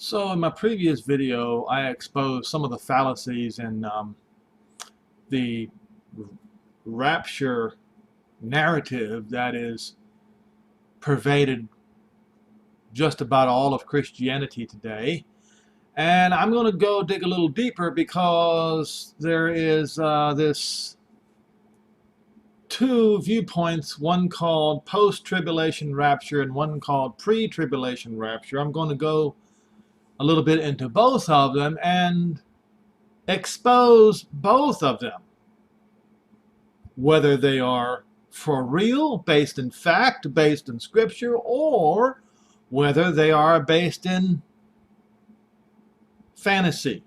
So in my previous video, I exposed some of the fallacies in the rapture narrative that is pervaded just about all of Christianity today. And I'm going to go dig a little deeper because there is this two viewpoints, one called post-tribulation rapture and one called pre-tribulation rapture. I'm going to go a little bit into both of them and expose both of them, whether they are for real, based in fact, based in scripture, or whether they are based in fantasy,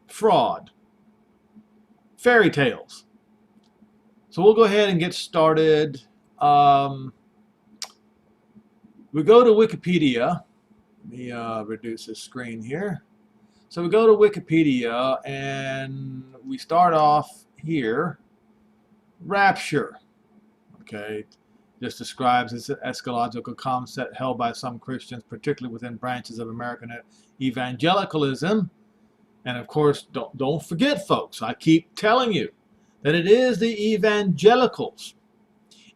fraud, fairy tales. So we'll go ahead and get started. We go to Wikipedia. Let me reduce this screen here. So we go to Wikipedia and we start off here. Rapture, okay, this describes this eschatological concept held by some Christians, particularly within branches of American evangelicalism. And of course, don't forget, folks, I keep telling you that it is the evangelicals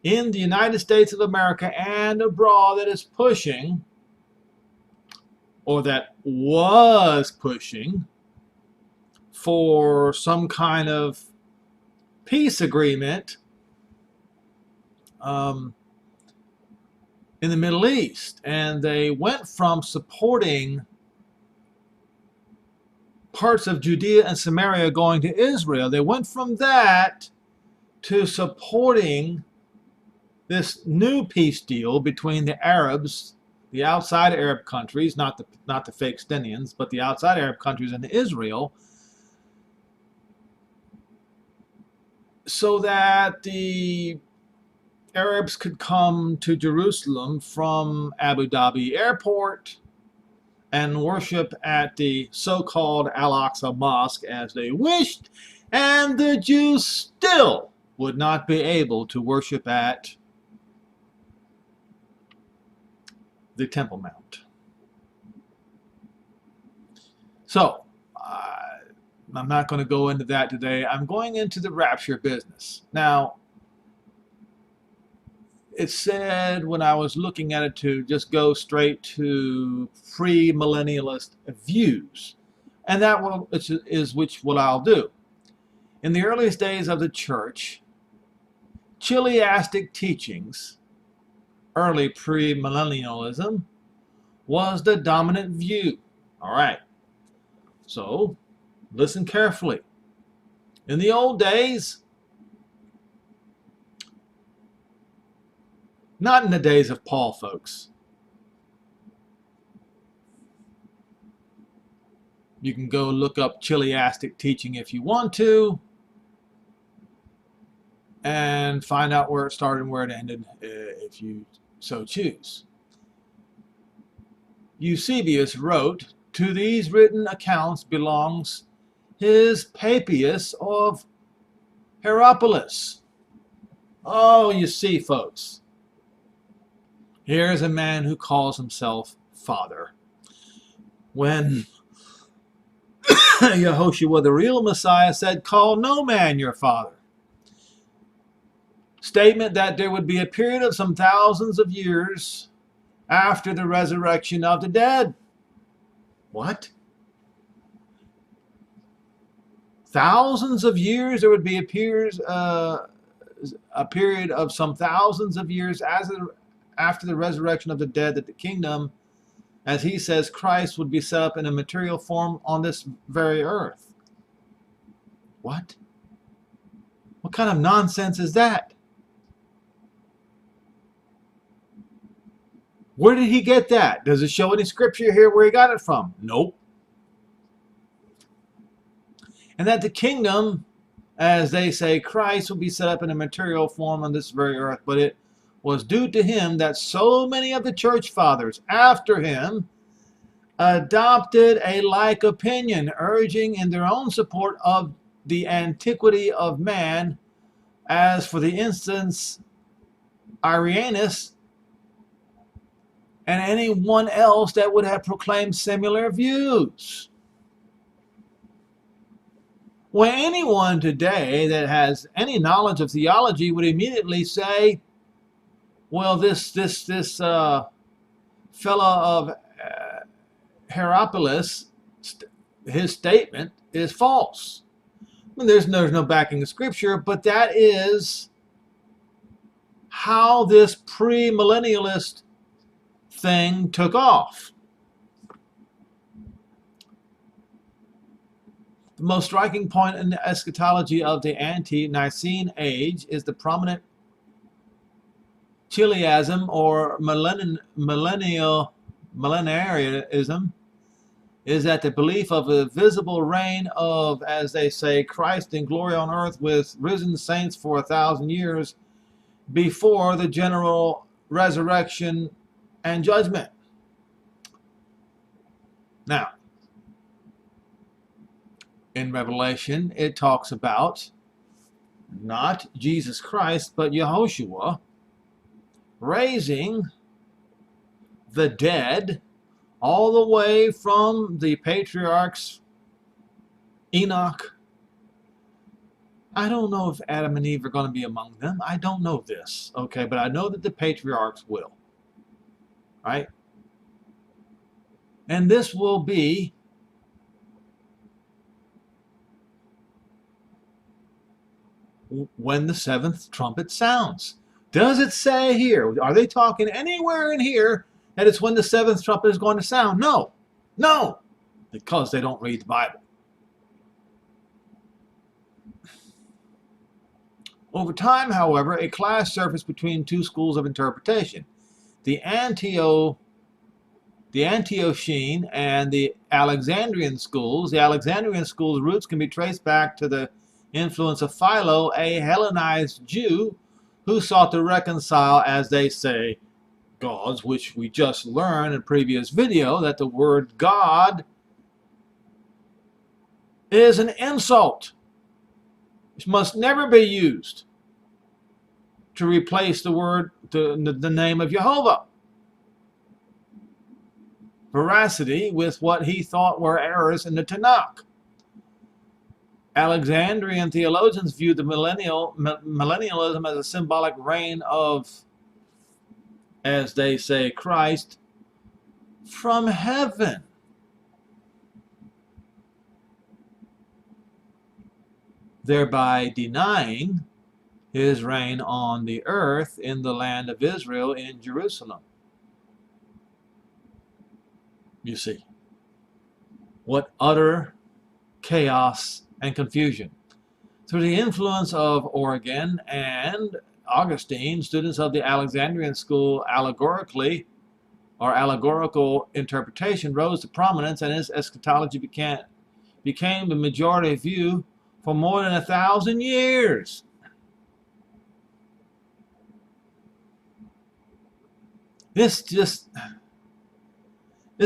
in the United States of America and abroad that is pushing, or that was pushing, for some kind of peace agreement in the Middle East. And they went from supporting parts of Judea and Samaria going to Israel. They went from that to supporting this new peace deal between the Arabs, the outside Arab countries, not the fake Stenians, but the outside Arab countries, and Israel, so that the Arabs could come to Jerusalem from Abu Dhabi airport and worship at the so-called Al-Aqsa Mosque as they wished, and the Jews still would not be able to worship at the Temple Mount. So, I'm not going to go into that today. I'm going into the rapture business. Now, it said when I was looking at it to just go straight to pre-millennialist views. And that is what I'll do. In the earliest days of the church, chiliastic teachings, early pre-millennialism, was the dominant view. All right. So, listen carefully. In the old days, not in the days of Paul, folks. You can go look up chiliastic teaching if you want to and find out where it started and where it ended if you so choose. Eusebius wrote, "To these written accounts belongs his Papias of Hierapolis." Oh, you see, folks. Here's a man who calls himself Father. When Yehoshua, the real Messiah, said, "Call no man your father." Statement that there would be a period of some thousands of years after the resurrection of the dead. What? Thousands of years? There would be a period of some thousands of years after the resurrection of the dead, that the kingdom, as he says, Christ would be set up in a material form on this very earth. What? What kind of nonsense is that? Where did he get that? Does it show any scripture here where he got it from? Nope. And that the kingdom, as they say, Christ will be set up in a material form on this very earth, but it was due to him that so many of the church fathers after him adopted a like opinion, urging in their own support of the antiquity of man, as for the instance Irenaeus and anyone else that would have proclaimed similar views. Well, anyone today that has any knowledge of theology would immediately say, well, this fellow of Hierapolis, his statement is false. I mean, there's no backing in Scripture, but that is how this premillennialist thing took off. The most striking point in the eschatology of the ante-Nicene age is the prominent Chiliasm or millenarianism, is that the belief of a visible reign of, as they say, Christ in glory on earth with risen saints for 1,000 years before the general resurrection and judgment. Now, in Revelation, it talks about not Jesus Christ, but Yehoshua raising the dead all the way from the patriarchs Enoch. I don't know if Adam and Eve are going to be among them. I don't know this, okay? But I know that the patriarchs will, right? And this will be when the seventh trumpet sounds. Does it say here? Are they talking anywhere in here that it's when the seventh trumpet is going to sound? No. No. Because they don't read the Bible. Over time, however, a clash surfaced between two schools of interpretation. The Antiochene and the Alexandrian schools. The Alexandrian school's roots can be traced back to the influence of Philo, a Hellenized Jew who sought to reconcile, as they say, gods, which we just learned in a previous video, that the word God is an insult. It must never be used to replace the word, the name of Jehovah. Veracity with what he thought were errors in the Tanakh. Alexandrian theologians viewed the millennialism as a symbolic reign of, as they say, Christ from heaven. Thereby denying his reign on the earth in the land of Israel in Jerusalem. You see, what utter chaos and confusion. Through the influence of Origen and Augustine, students of the Alexandrian school allegorical interpretation rose to prominence, and its eschatology became the majority view for more than 1,000 years. This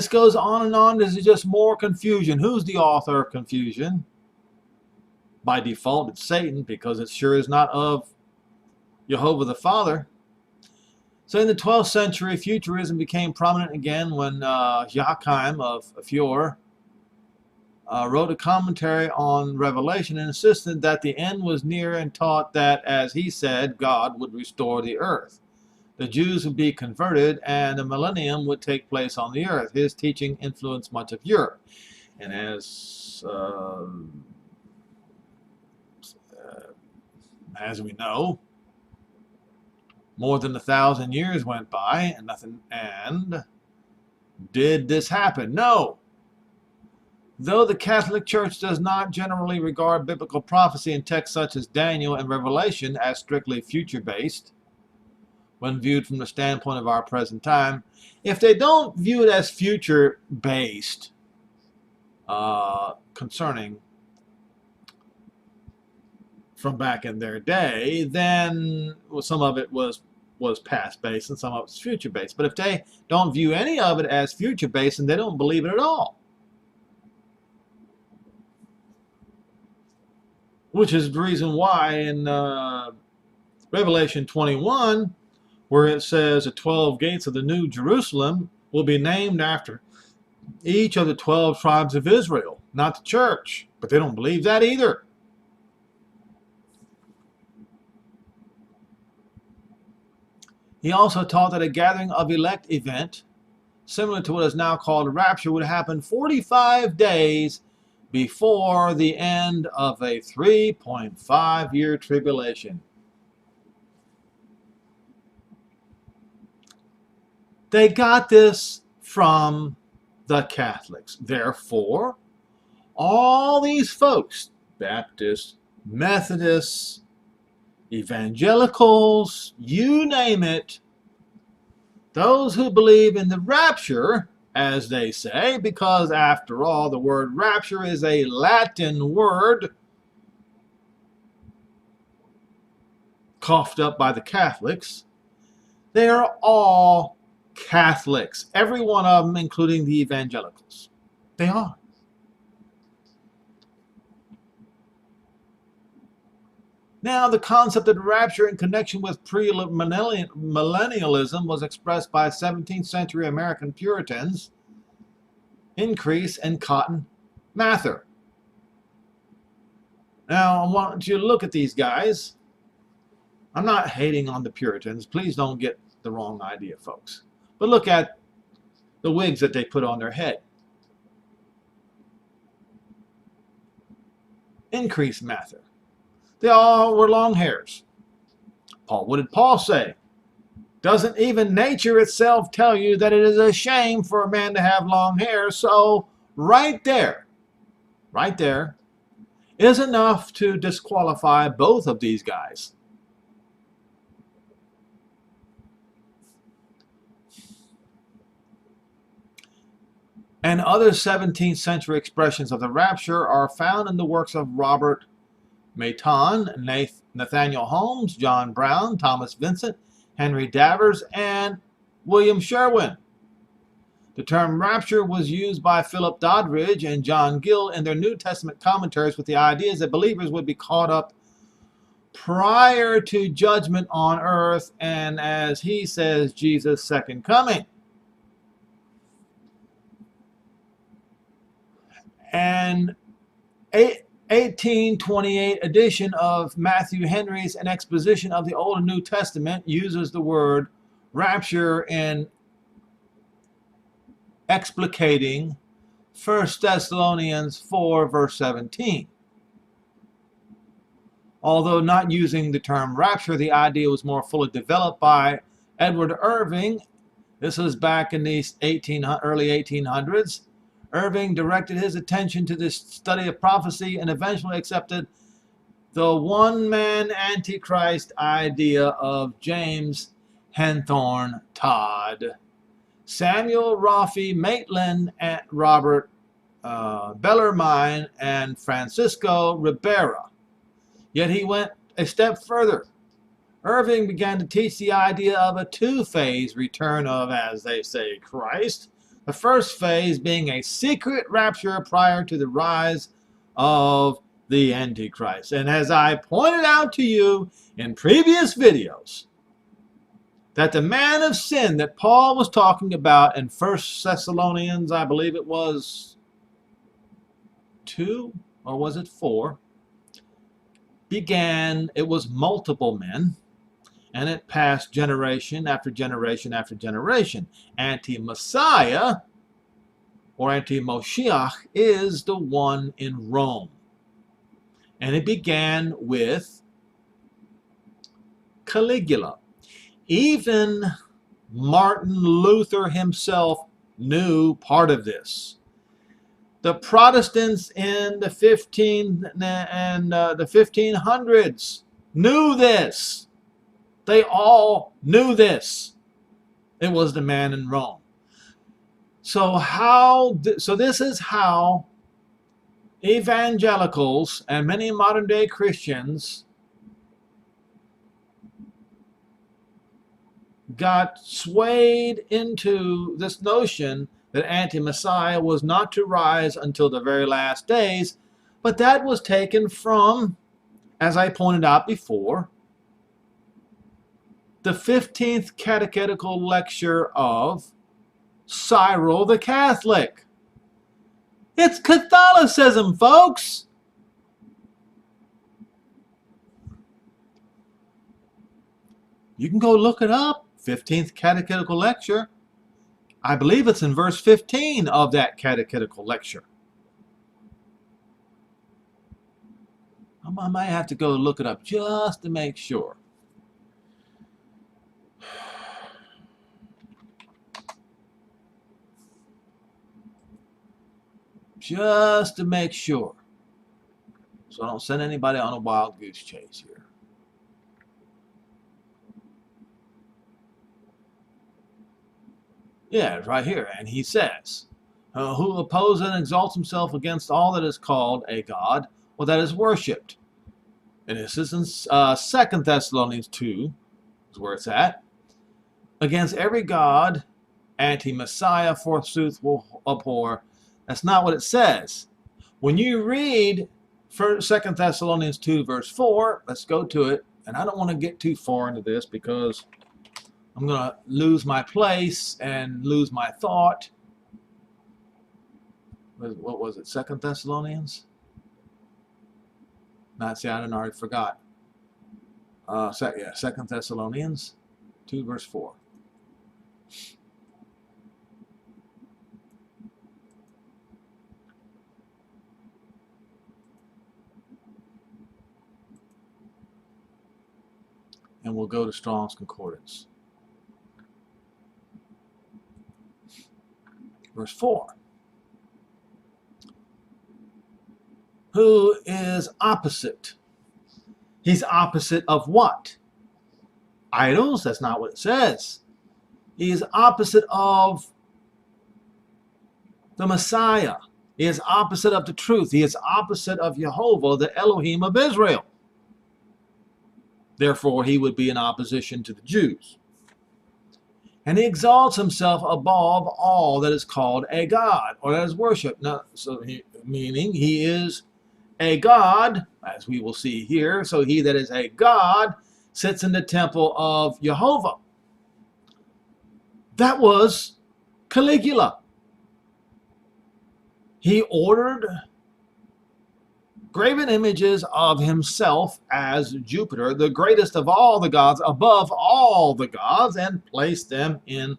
goes on and on. This is just more confusion. Who's the author of confusion? By default, it's Satan, because it sure is not of Jehovah the Father. So in the 12th century, futurism became prominent again when Joachim of Fiore wrote a commentary on Revelation and insisted that the end was near and taught that, as he said, God would restore the earth. The Jews would be converted and the millennium would take place on the earth. His teaching influenced much of Europe. And as we know, more than 1,000 years went by and nothing. And did this happen? No. Though the Catholic Church does not generally regard biblical prophecy in texts such as Daniel and Revelation as strictly future-based, when viewed from the standpoint of our present time, if they don't view it as future-based concerning from back in their day, then some of it was past-based and some of it was future-based. But if they don't view any of it as future-based, then they don't believe it at all. Which is the reason why in Revelation 21, where it says the 12 gates of the New Jerusalem will be named after each of the 12 tribes of Israel, not the church. But they don't believe that either. He also taught that a gathering of elect event, similar to what is now called a rapture, would happen 45 days before the end of a 3.5-year tribulation. They got this from the Catholics. Therefore, all these folks, Baptists, Methodists, Evangelicals, you name it, those who believe in the rapture, as they say, because after all, the word rapture is a Latin word coughed up by the Catholics. They are all Catholics, every one of them, including the Evangelicals. They are. Now, the concept of the rapture in connection with pre-millennialism was expressed by 17th century American Puritans, Increase and Cotton Mather. Now, I want you to look at these guys. I'm not hating on the Puritans. Please don't get the wrong idea, folks. But look at the wigs that they put on their head. Increase Mather. They all were long hairs. Paul, what did Paul say? Doesn't even nature itself tell you that it is a shame for a man to have long hair? So right there is enough to disqualify both of these guys. And other 17th century expressions of the rapture are found in the works of Robert Mayton, Nathaniel Holmes, John Brown, Thomas Vincent, Henry Davers, and William Sherwin. The term rapture was used by Philip Doddridge and John Gill in their New Testament commentaries with the ideas that believers would be caught up prior to judgment on earth and, as he says, Jesus' second coming. And 1828 edition of Matthew Henry's An Exposition of the Old and New Testament uses the word rapture in explicating 1 Thessalonians 4 verse 17. Although not using the term rapture, the idea was more fully developed by Edward Irving. This was back in the early 1800s. Irving directed his attention to this study of prophecy and eventually accepted the one-man Antichrist idea of James Henthorne Todd, Samuel Rafi Maitland, and Robert Bellarmine, and Francisco Ribera. Yet he went a step further. Irving began to teach the idea of a two-phase return of, as they say, Christ. The first phase being a secret rapture prior to the rise of the Antichrist. And as I pointed out to you in previous videos, that the man of sin that Paul was talking about in 1 Thessalonians, I believe it was 2, or was it 4, began, it was multiple men, and it passed generation after generation after generation. Anti-Messiah, or Anti-Moshiach, is the one in Rome. And it began with Caligula. Even Martin Luther himself knew part of this. The Protestants in the 1500s knew this. They all knew this. It was the man in Rome. So this is how evangelicals and many modern day Christians got swayed into this notion that anti-Messiah was not to rise until the very last days, but that was taken from, as I pointed out before, the 15th catechetical lecture of Cyril the Catholic. It's Catholicism, folks. You can go look it up. 15th catechetical lecture. I believe it's in verse 15 of that catechetical lecture. I might have to go look it up just to make sure. Just to make sure. So I don't send anybody on a wild goose chase here. Yeah, it's right here. And he says, who opposes and exalts himself against all that is called a God, or that is worshipped. And this is in 2 Thessalonians 2, is where it's at. Against every God, anti-Messiah, forsooth, will abhor. That's not what it says. When you read 2 Thessalonians 2, verse 4, let's go to it. And I don't want to get too far into this because I'm going to lose my place and lose my thought. What was it? 2 Thessalonians? Not see, I already forgot. Yeah, 2 Thessalonians 2, verse 4. And we'll go to Strong's Concordance. Verse 4. Who is opposite? He's opposite of what? Idols? That's not what it says. He is opposite of the Messiah. He is opposite of the truth. He is opposite of Jehovah, the Elohim of Israel. Therefore, he would be in opposition to the Jews. And he exalts himself above all that is called a God, or that is worshipped. Now, meaning he is a God, as we will see here. So he that is a God sits in the temple of Jehovah. That was Caligula. He ordered graven images of himself as Jupiter, the greatest of all the gods, above all the gods, and placed them in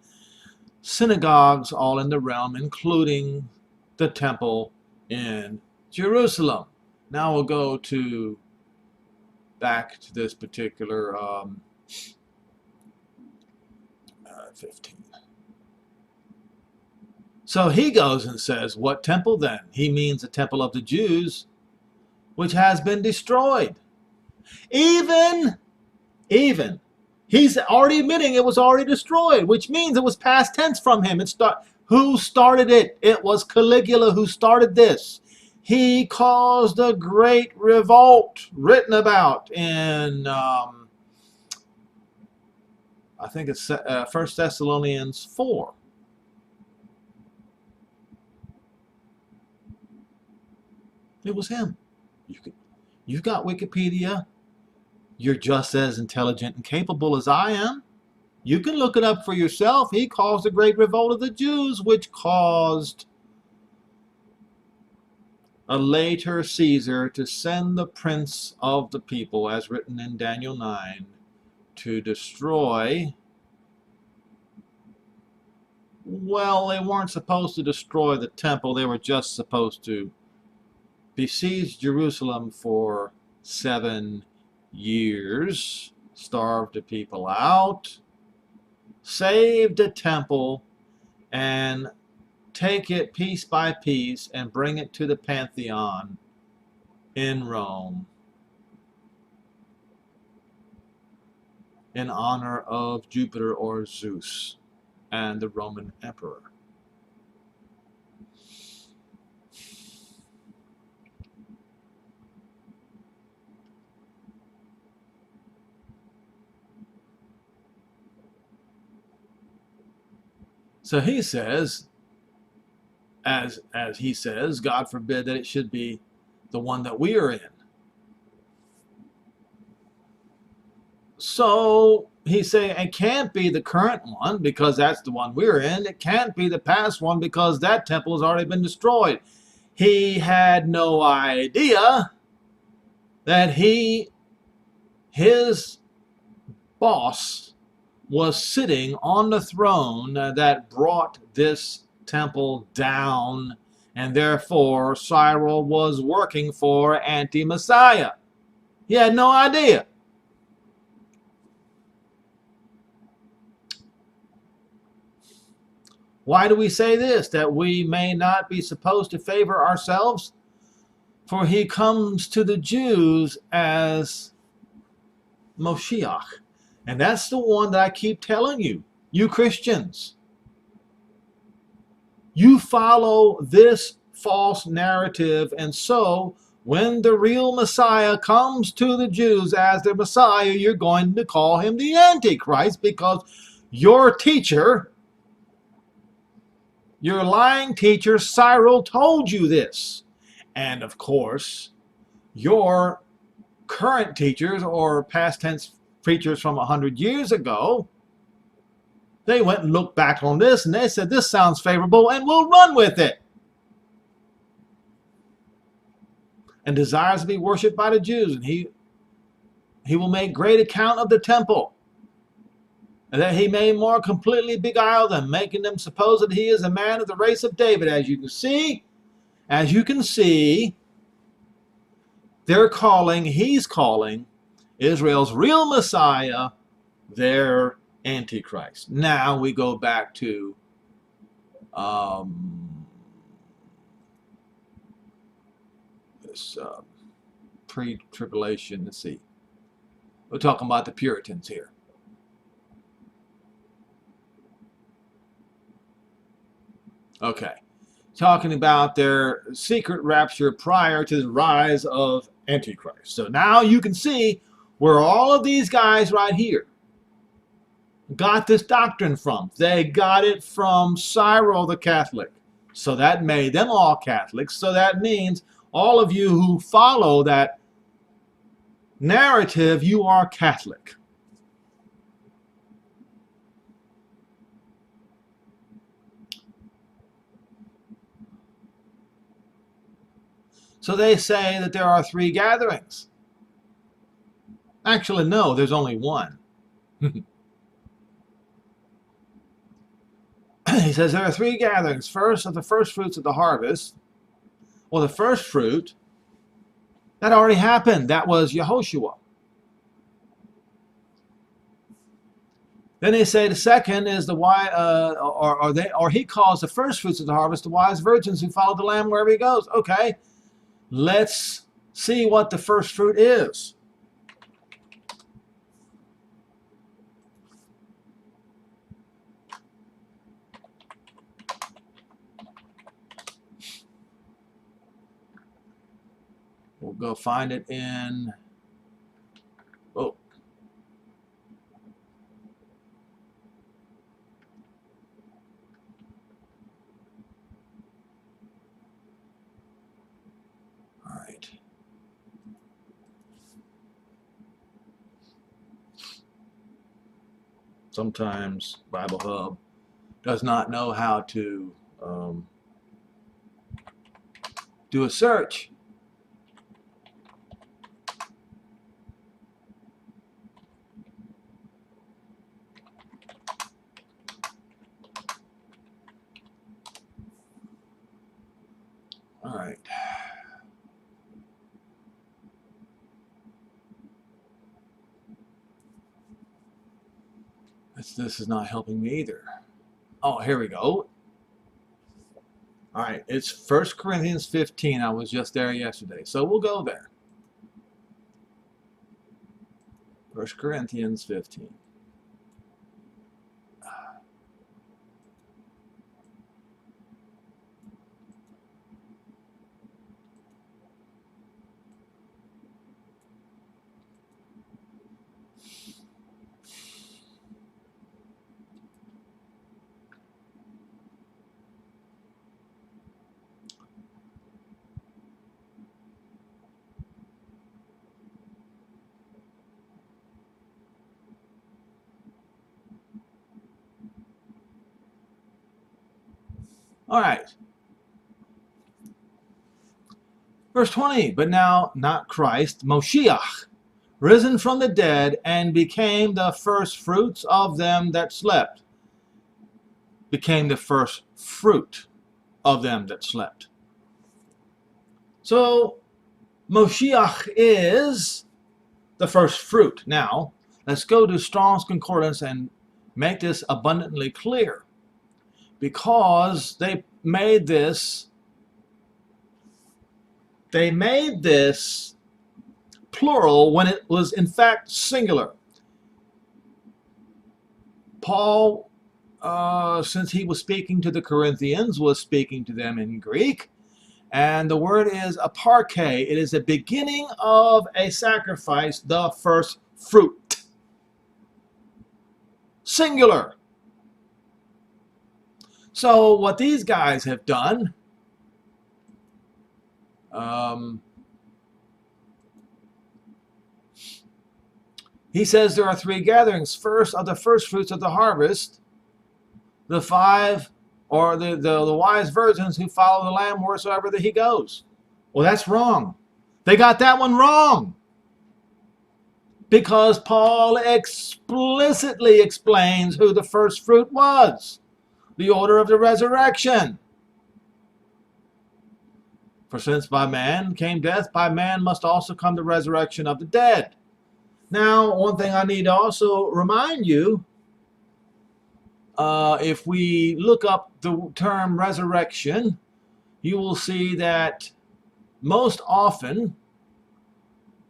synagogues all in the realm, including the temple in Jerusalem. Now we'll go back to this particular 15. So he goes and says, what temple then? He means the temple of the Jews, which has been destroyed. Even, he's already admitting it was already destroyed, which means it was past tense from him. Who started it? It was Caligula who started this. He caused a great revolt, written about in, I think it's 1 Thessalonians 4. It was him. You've got Wikipedia. You're just as intelligent and capable as I am. You can look it up for yourself. He caused a great revolt of the Jews, which caused a later Caesar to send the prince of the people, as written in Daniel 9, to destroy. Well, they weren't supposed to destroy the temple. They were just supposed to besiege Jerusalem for 7 years, starve the people out, save the temple, and take it piece by piece and bring it to the Pantheon in Rome in honor of Jupiter or Zeus and the Roman emperor. So he says, as he says, God forbid that it should be the one that we are in. So he's saying it can't be the current one because that's the one we're in. It can't be the past one because that temple has already been destroyed. He had no idea that his boss was sitting on the throne that brought this temple down, and therefore Cyril was working for anti-Messiah. He had no idea. Why do we say this? That we may not be supposed to favor ourselves? For he comes to the Jews as Moshiach. And that's the one that I keep telling you, you Christians. You follow this false narrative, and so when the real Messiah comes to the Jews as their Messiah, you're going to call him the Antichrist because your teacher, your lying teacher, Cyril, told you this. And of course, your current teachers or past tense preachers from 100 years ago, they went and looked back on this and they said, this sounds favorable and we'll run with it. And desires to be worshipped by the Jews. And he will make great account of the temple, and that he may more completely beguile them, making them suppose that he is a man of the race of David. As you can see, he's calling Israel's real Messiah their Antichrist. Now we go back to this pre-tribulation. Let's see. We're talking about the Puritans here. Okay. Talking about their secret rapture prior to the rise of Antichrist. So now you can see where all of these guys right here got this doctrine from. They got it from Cyril the Catholic. So that made them all Catholics. So that means all of you who follow that narrative, you are Catholic. So they say that there are 3 gatherings. Actually, no, there's only one. He says there are 3 gatherings. First of the first fruits of the harvest. Well, the first fruit, that already happened. That was Yehoshua. Then they say the second is the wise, or he calls the first fruits of the harvest the wise virgins who follow the Lamb wherever he goes. Okay, let's see what the first fruit is. We'll go find it in, oh, all right. Sometimes Bible Hub does not know how to do a search. All right. This is not helping me either. Oh, here we go. All right, it's 1 Corinthians 15. I was just there yesterday, so we'll go there. 1 Corinthians 15. All right. Verse 20, but now not Christ, Moshiach, risen from the dead, and became the first fruits of them that slept. Became the first fruit of them that slept. So Moshiach is the first fruit. Now, let's go to Strong's Concordance and make this abundantly clear, because they made this plural when it was in fact singular. Paul, since he was speaking to the Corinthians, was speaking to them in Greek, and the word is aparche. It is the beginning of a sacrifice, the first fruit. Singular. So what these guys have done, he says there are three gatherings. First are the first fruits of the harvest, the five, or the wise virgins who follow the Lamb wheresoever that he goes. Well, that's wrong. They got that one wrong. Because Paul explicitly explains who the first fruit was. The order of the resurrection. For since by man came death, by man must also come the resurrection of the dead. Now, one thing I need to also remind you, if we look up the term resurrection, you will see that most often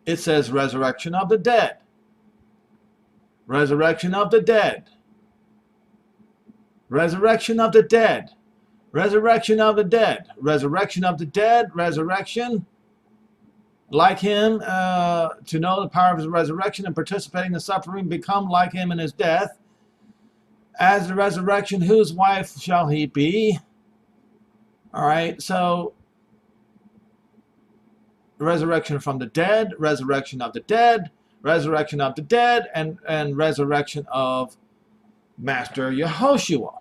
it says resurrection of the dead. Resurrection of the dead. Resurrection of the dead. Resurrection of the dead. Resurrection of the dead. Resurrection. Like him, to know the power of his resurrection and participating in the suffering, become like him in his death. As the resurrection, whose wife shall he be? All right, so resurrection from the dead, resurrection of the dead, resurrection of the dead, and resurrection of Master Yehoshua.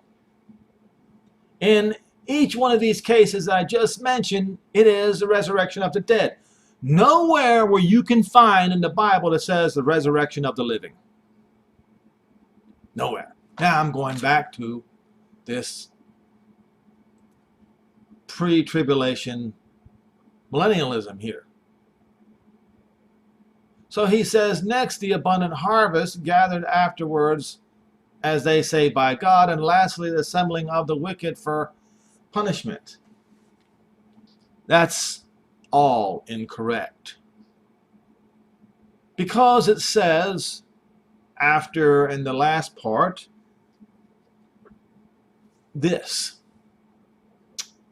In each one of these cases that I just mentioned, it is the resurrection of the dead. Nowhere where you can find in the Bible that says the resurrection of the living. Nowhere. Now I'm going back to this pre-tribulation millennialism here. So he says, next the abundant harvest gathered afterwards, as they say, by God, and lastly the assembling of the wicked for punishment. That's all incorrect. Because it says, after, in the last part, this,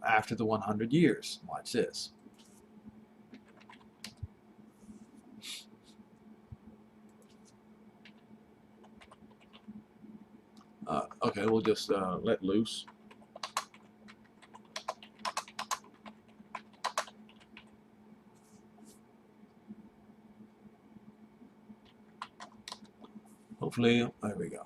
after the 100 years. Watch this. Okay, we'll just let loose. Hopefully, there we go.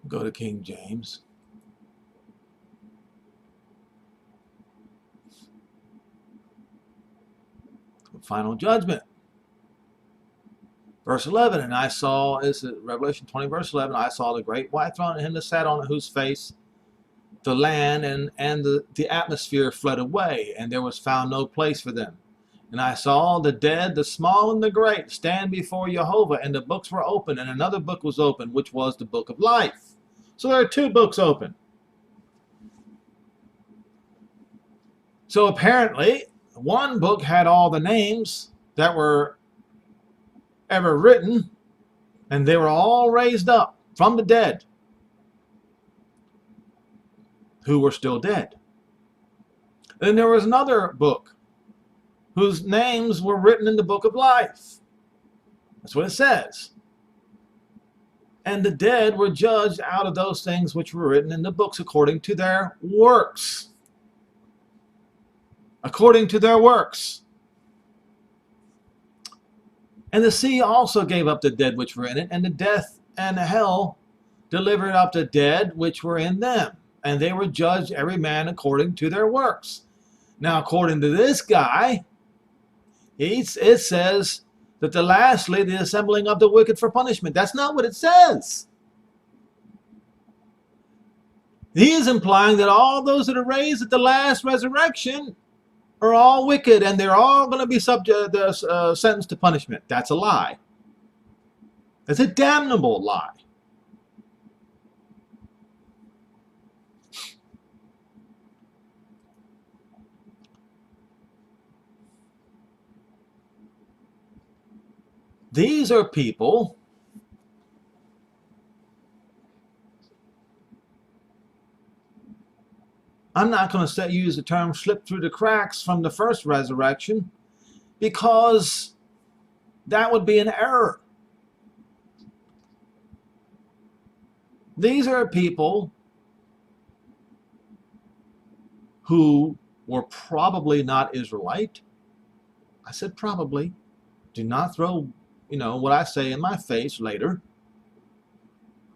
Go to King James. Final judgment. Verse 11, and I saw, this is Revelation 20, verse 11, I saw the great white throne and him that sat on it, whose face the land and the atmosphere fled away, and there was found no place for them. And I saw the dead, the small and the great, stand before Jehovah, and the books were open, and another book was open, which was the book of life. So there are two books open. So apparently, one book had all the names that were ever written, and they were all raised up from the dead who were still dead. Then there was another book whose names were written in the book of life. That's what it says. And the dead were judged out of those things which were written in the books according to their works. According to their works. And the sea also gave up the dead which were in it, and the death and the hell delivered up the dead which were in them, and they were judged every man according to their works. Now, according to this guy, it says that lastly, the assembling of the wicked for punishment. That's not what it says. He is implying that all those that are raised at the last resurrection are all wicked, and they're all going to be sentenced to punishment. That's a lie. That's a damnable lie. These are people I'm not going to use the term slip through the cracks from the first resurrection, because that would be an error. These are people who were probably not Israelite. I said probably. Do not throw, what I say in my face later.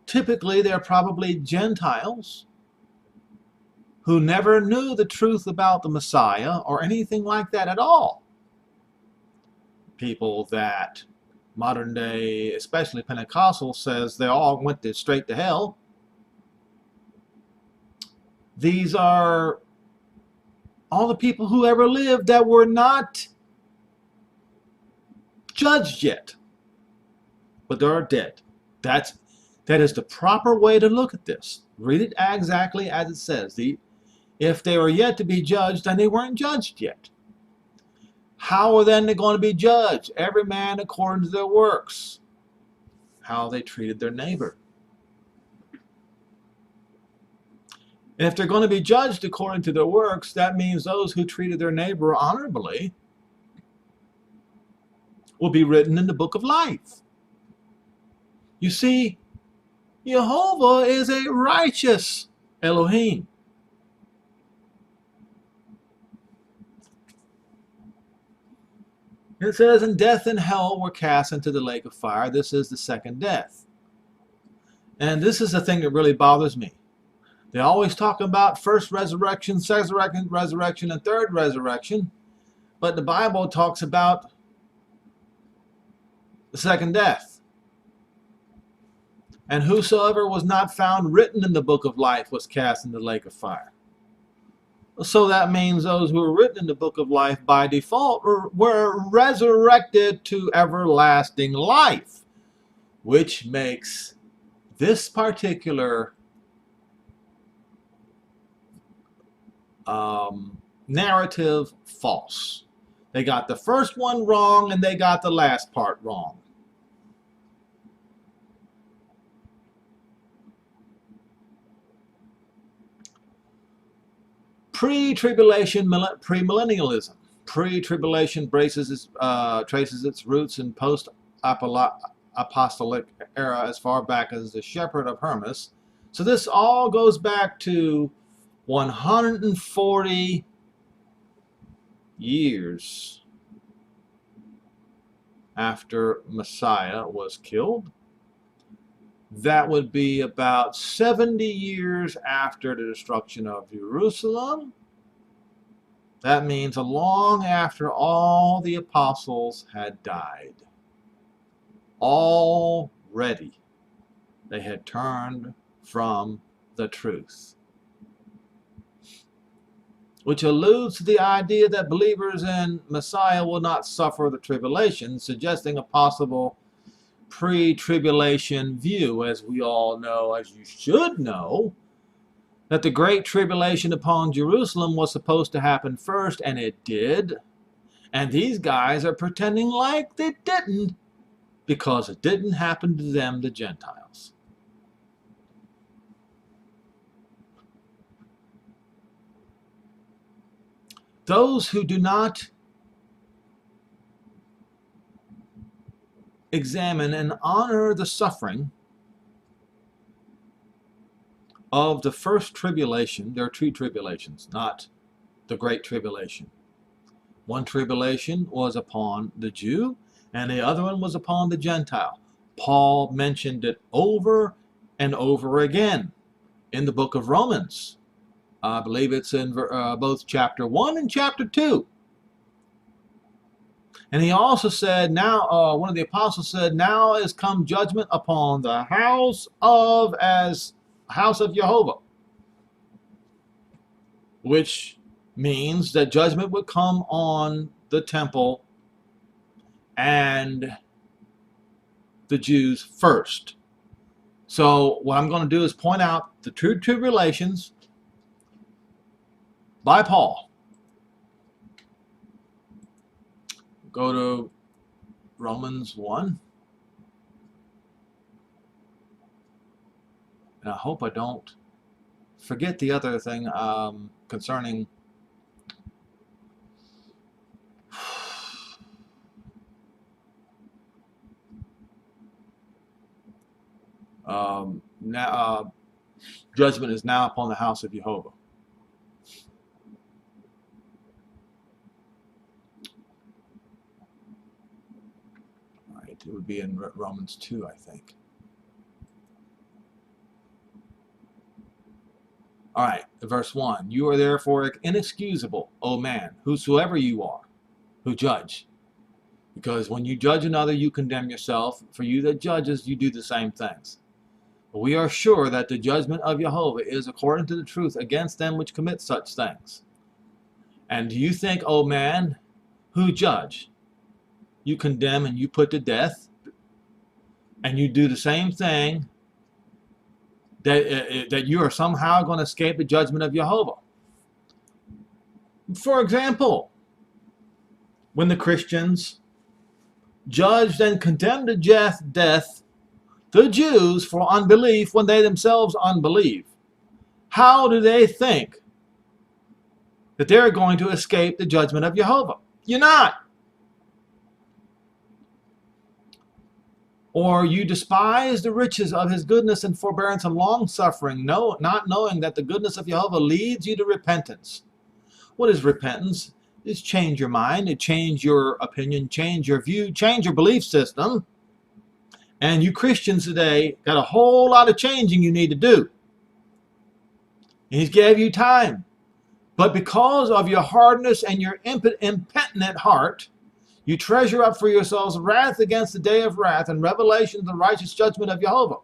Typically, they're probably Gentiles who never knew the truth about the Messiah or anything like that at all. People that modern day, especially Pentecostal, says they all went straight to hell. These are all the people who ever lived that were not judged yet, but they are dead. That is the proper way to look at this. Read it exactly as it says. If they were yet to be judged, then they weren't judged yet. How are then they going to be judged? Every man according to their works. How they treated their neighbor. And if they're going to be judged according to their works, that means those who treated their neighbor honorably will be written in the book of life. You see, Jehovah is a righteous Elohim. It says, and death and hell were cast into the lake of fire. This is the second death. And this is the thing that really bothers me. They always talk about first resurrection, second resurrection, and third resurrection. But the Bible talks about the second death. And whosoever was not found written in the book of life was cast in the lake of fire. So that means those who were written in the book of life by default were resurrected to everlasting life, which makes this particular narrative false. They got the first one wrong and they got the last part wrong. Pre-tribulation premillennialism. Pre-tribulation traces its roots in post-apostolic era as far back as the Shepherd of Hermas. So this all goes back to 140 years after Messiah was killed. That would be about 70 years after the destruction of Jerusalem. That means long after all the apostles had died. Already they had turned from the truth. Which alludes to the idea that believers in Messiah will not suffer the tribulation, suggesting a possible pre-tribulation view, as we all know, as you should know, that the great tribulation upon Jerusalem was supposed to happen first, and it did. And these guys are pretending like it didn't, because it didn't happen to them, the Gentiles. Those who do not examine and honor the suffering of the first tribulation. There are two tribulations, not the great tribulation. One tribulation was upon the Jew, and the other one was upon the Gentile. Paul mentioned it over and over again in the book of Romans. I believe it's in both chapter 1 and chapter 2. And he also said, now, one of the apostles said, now is come judgment upon the house of Jehovah, which means that judgment would come on the temple and the Jews first. So what I'm going to do is point out the true tribulations by Paul. Go to Romans 1. And I hope I don't forget the other thing concerning judgment is now upon the house of Jehovah. All right, it would be in Romans 2, I think. All right, verse 1. You are therefore inexcusable, O man, whosoever you are, who judge. Because when you judge another, you condemn yourself. For you that judges, you do the same things. But we are sure that the judgment of Jehovah is according to the truth against them which commit such things. And do you think, O man, who judge, you condemn and you put to death, and you do the same thing, that you are somehow going to escape the judgment of Jehovah? For example, when the Christians judged and condemned to death the Jews for unbelief when they themselves unbelieve, how do they think that they're going to escape the judgment of Jehovah? You're not. Or you despise the riches of his goodness and forbearance and long-suffering, not knowing that the goodness of Jehovah leads you to repentance. What is repentance? It's change your mind, it change your opinion, change your view, change your belief system. And you Christians today got a whole lot of changing you need to do. And he's gave you time. But because of your hardness and your impenitent heart, you treasure up for yourselves wrath against the day of wrath and revelation of the righteous judgment of Jehovah,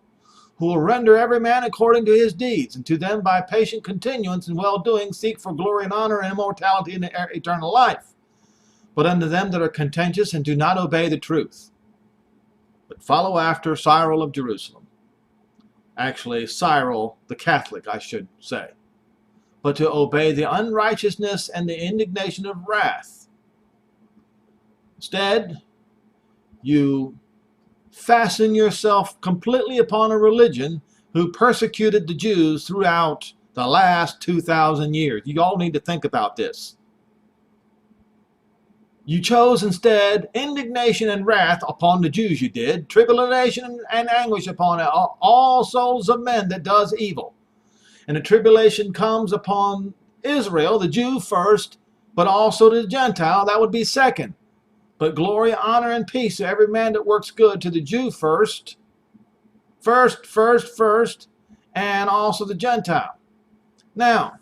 who will render every man according to his deeds, and to them by patient continuance and well-doing seek for glory and honor and immortality and eternal life. But unto them that are contentious and do not obey the truth, but follow after Cyril of Jerusalem. Actually, Cyril the Catholic, I should say. But to obey the unrighteousness and the indignation of wrath. Instead, you fasten yourself completely upon a religion who persecuted the Jews throughout the last 2,000 years. You all need to think about this. You chose instead indignation and wrath upon the Jews, you did. Tribulation and anguish upon all souls of men that does evil. And the tribulation comes upon Israel, the Jew first, but also the Gentile, that would be second. But glory, honor, and peace to every man that works good, to the Jew first, and also the Gentile. Now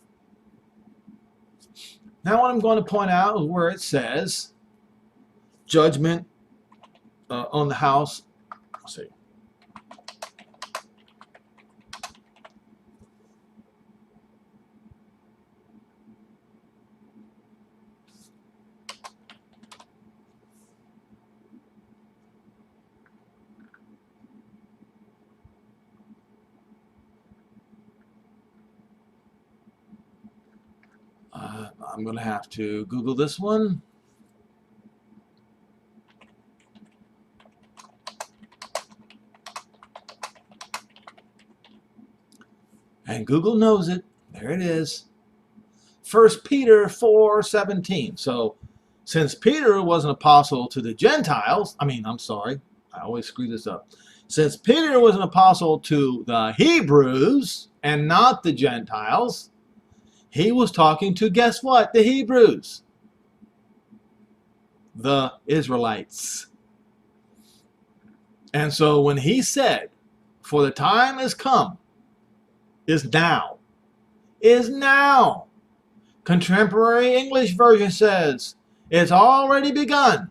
what I'm going to point out is where it says judgment on the house. Let's see. I'm going to have to Google this one. And Google knows it. There it is. 1 Peter 4:17. So, since Peter was an apostle to the Gentiles, I always screw this up. Since Peter was an apostle to the Hebrews and not the Gentiles, he was talking to, guess what? The Hebrews. The Israelites. And so when he said, For the time is come, is now, is now. Contemporary English version says, it's already begun.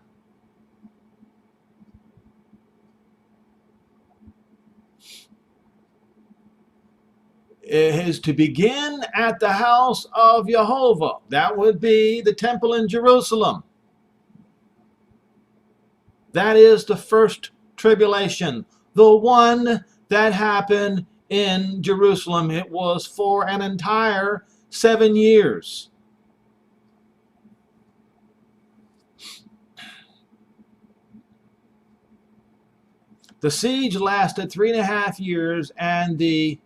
It is to begin at the house of Jehovah. That would be the temple in Jerusalem. That is the first tribulation, the one that happened in Jerusalem. It was for an entire 7 years. The siege lasted 3.5 years, and the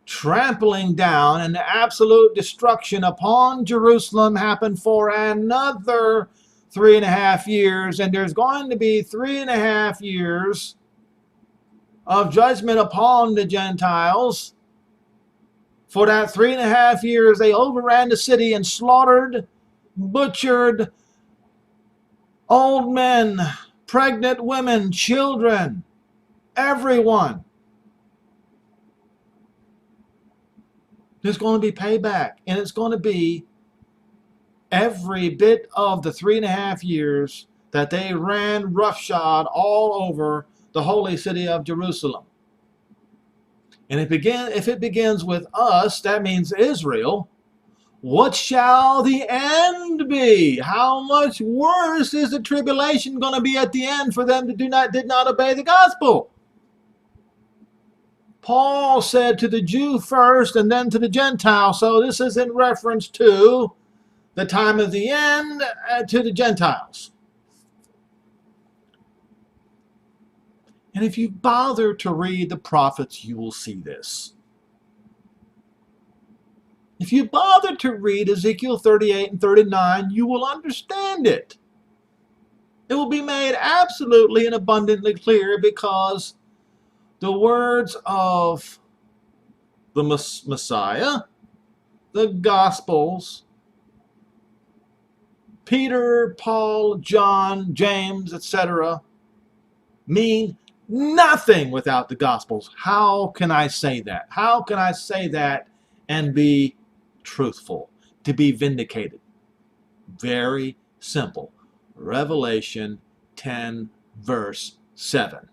trampling down and the absolute destruction upon Jerusalem happened for another 3.5 years, and there's going to be 3.5 years of judgment upon the Gentiles. For that 3.5 years, they overran the city and slaughtered, butchered old men, pregnant women, children, everyone. There's going to be payback, and it's going to be every bit of the 3.5 years that they ran roughshod all over the holy city of Jerusalem. And if it begins with us, that means Israel. What shall the end be? How much worse is the tribulation going to be at the end for them that did not obey the gospel? Paul said to the Jew first and then to the Gentile. So this is in reference to the time of the end to the Gentiles. And if you bother to read the prophets, you will see this. If you bother to read Ezekiel 38 and 39, you will understand it. It will be made absolutely and abundantly clear, because the words of the Messiah, the Gospels, Peter, Paul, John, James, etc., mean nothing without the Gospels. How can I say that? How can I say that and be truthful, to be vindicated? Very simple. Revelation 10, verse 7.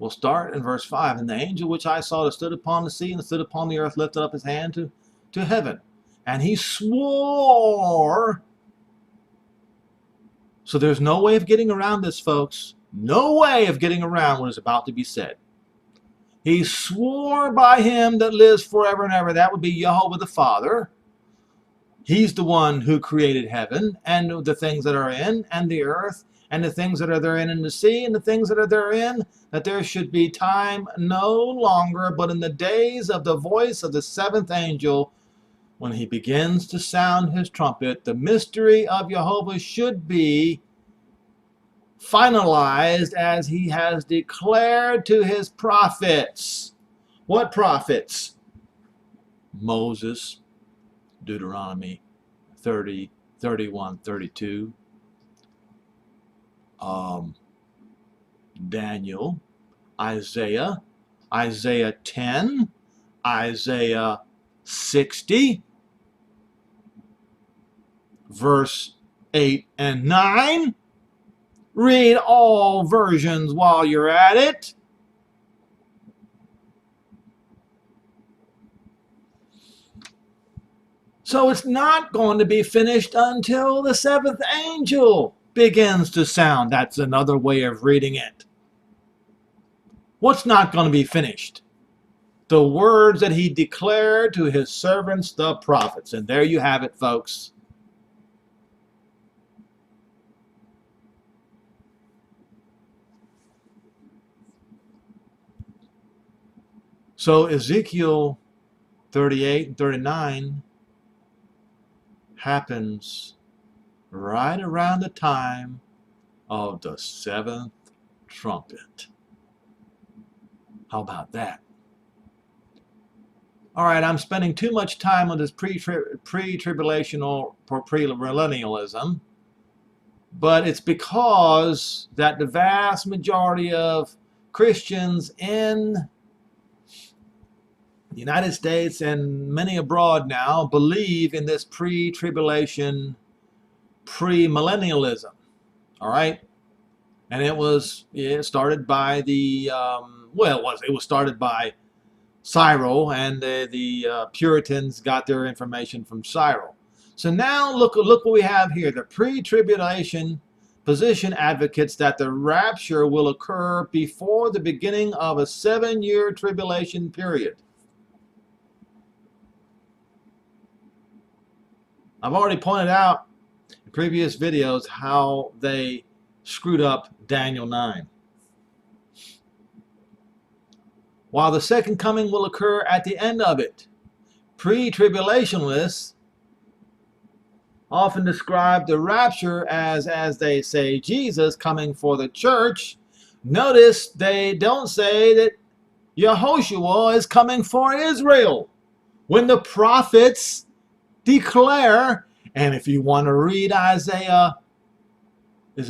We'll start in verse 5. And the angel which I saw that stood upon the sea and stood upon the earth lifted up his hand to heaven. And he swore. So there's no way of getting around this, folks. No way of getting around what is about to be said. He swore by him that lives forever and ever. That would be Jehovah the Father. He's the one who created heaven and the things that are in, and the earth, and the things that are therein in the sea, and the things that are therein, that there should be time no longer, but in the days of the voice of the seventh angel, when he begins to sound his trumpet, the mystery of Jehovah should be finalized as he has declared to his prophets. What prophets? Moses, Deuteronomy 30, 31, 32. Daniel, Isaiah 10, Isaiah 60, verse 8 and 9. Read all versions while you're at it. So it's not going to be finished until the seventh angel begins to sound. That's another way of reading it. What's not going to be finished? The words that he declared to his servants, the prophets. And there you have it, folks. So Ezekiel 38 and 39 happens right around the time of the seventh trumpet. How about that? All right, I'm spending too much time on this pre-tribulational or pre-millennialism, but it's because that the vast majority of Christians in the United States and many abroad now believe in this pre-tribulation, premillennialism. All right, and it started by the it was started by Cyril, and the Puritans got their information from Cyril. So now look what we have here. The pre-tribulation position advocates that the rapture will occur before the beginning of a 7-year tribulation period. I've already pointed out in previous videos how they screwed up Daniel 9. While the second coming will occur at the end of it, pre-tribulationists often describe the rapture as they say, Jesus coming for the church. Notice they don't say that Yehoshua is coming for Israel. When the prophets declare, and if you want to read Isaiah, I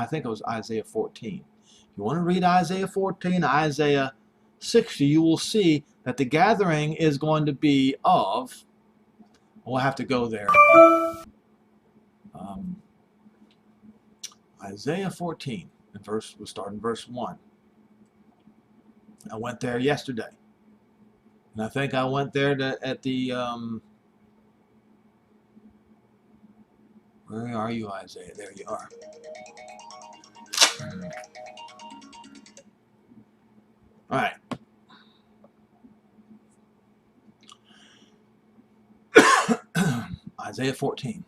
think it was Isaiah 14. If you want to read Isaiah 14, Isaiah 60, you will see that the gathering is going to be of, we'll have to go there. Isaiah 14, we'll start in verse 1. I went there yesterday. And I think I went there at the, where are you, Isaiah? There you are. All right. Isaiah 14.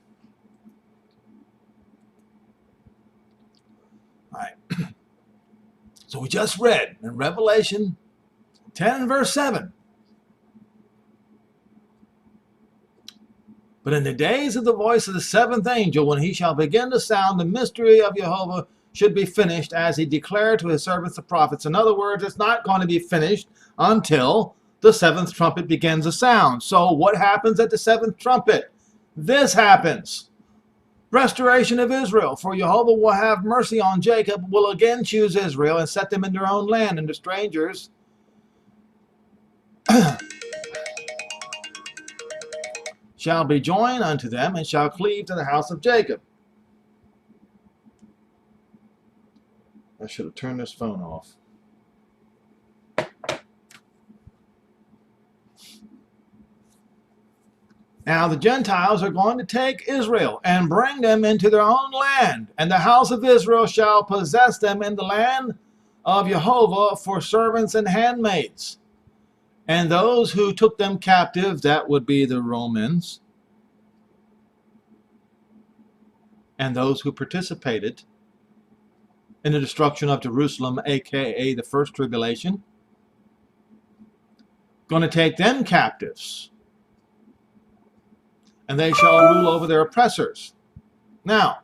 All right. So we just read in Revelation 10 and verse 7. But in the days of the voice of the seventh angel, when he shall begin to sound, the mystery of Jehovah should be finished, as he declared to his servants the prophets. In other words, it's not going to be finished until the seventh trumpet begins to sound. So what happens at the seventh trumpet? This happens. Restoration of Israel. For Jehovah will have mercy on Jacob, will again choose Israel, and set them in their own land, and the strangers shall be joined unto them, and shall cleave to the house of Jacob. I should have turned this phone off. Now the Gentiles are going to take Israel and bring them into their own land, and the house of Israel shall possess them in the land of Jehovah for servants and handmaids. And those who took them captive, that would be the Romans, and those who participated in the destruction of Jerusalem, aka the first tribulation, going to take them captives, and they shall rule over their oppressors. Now,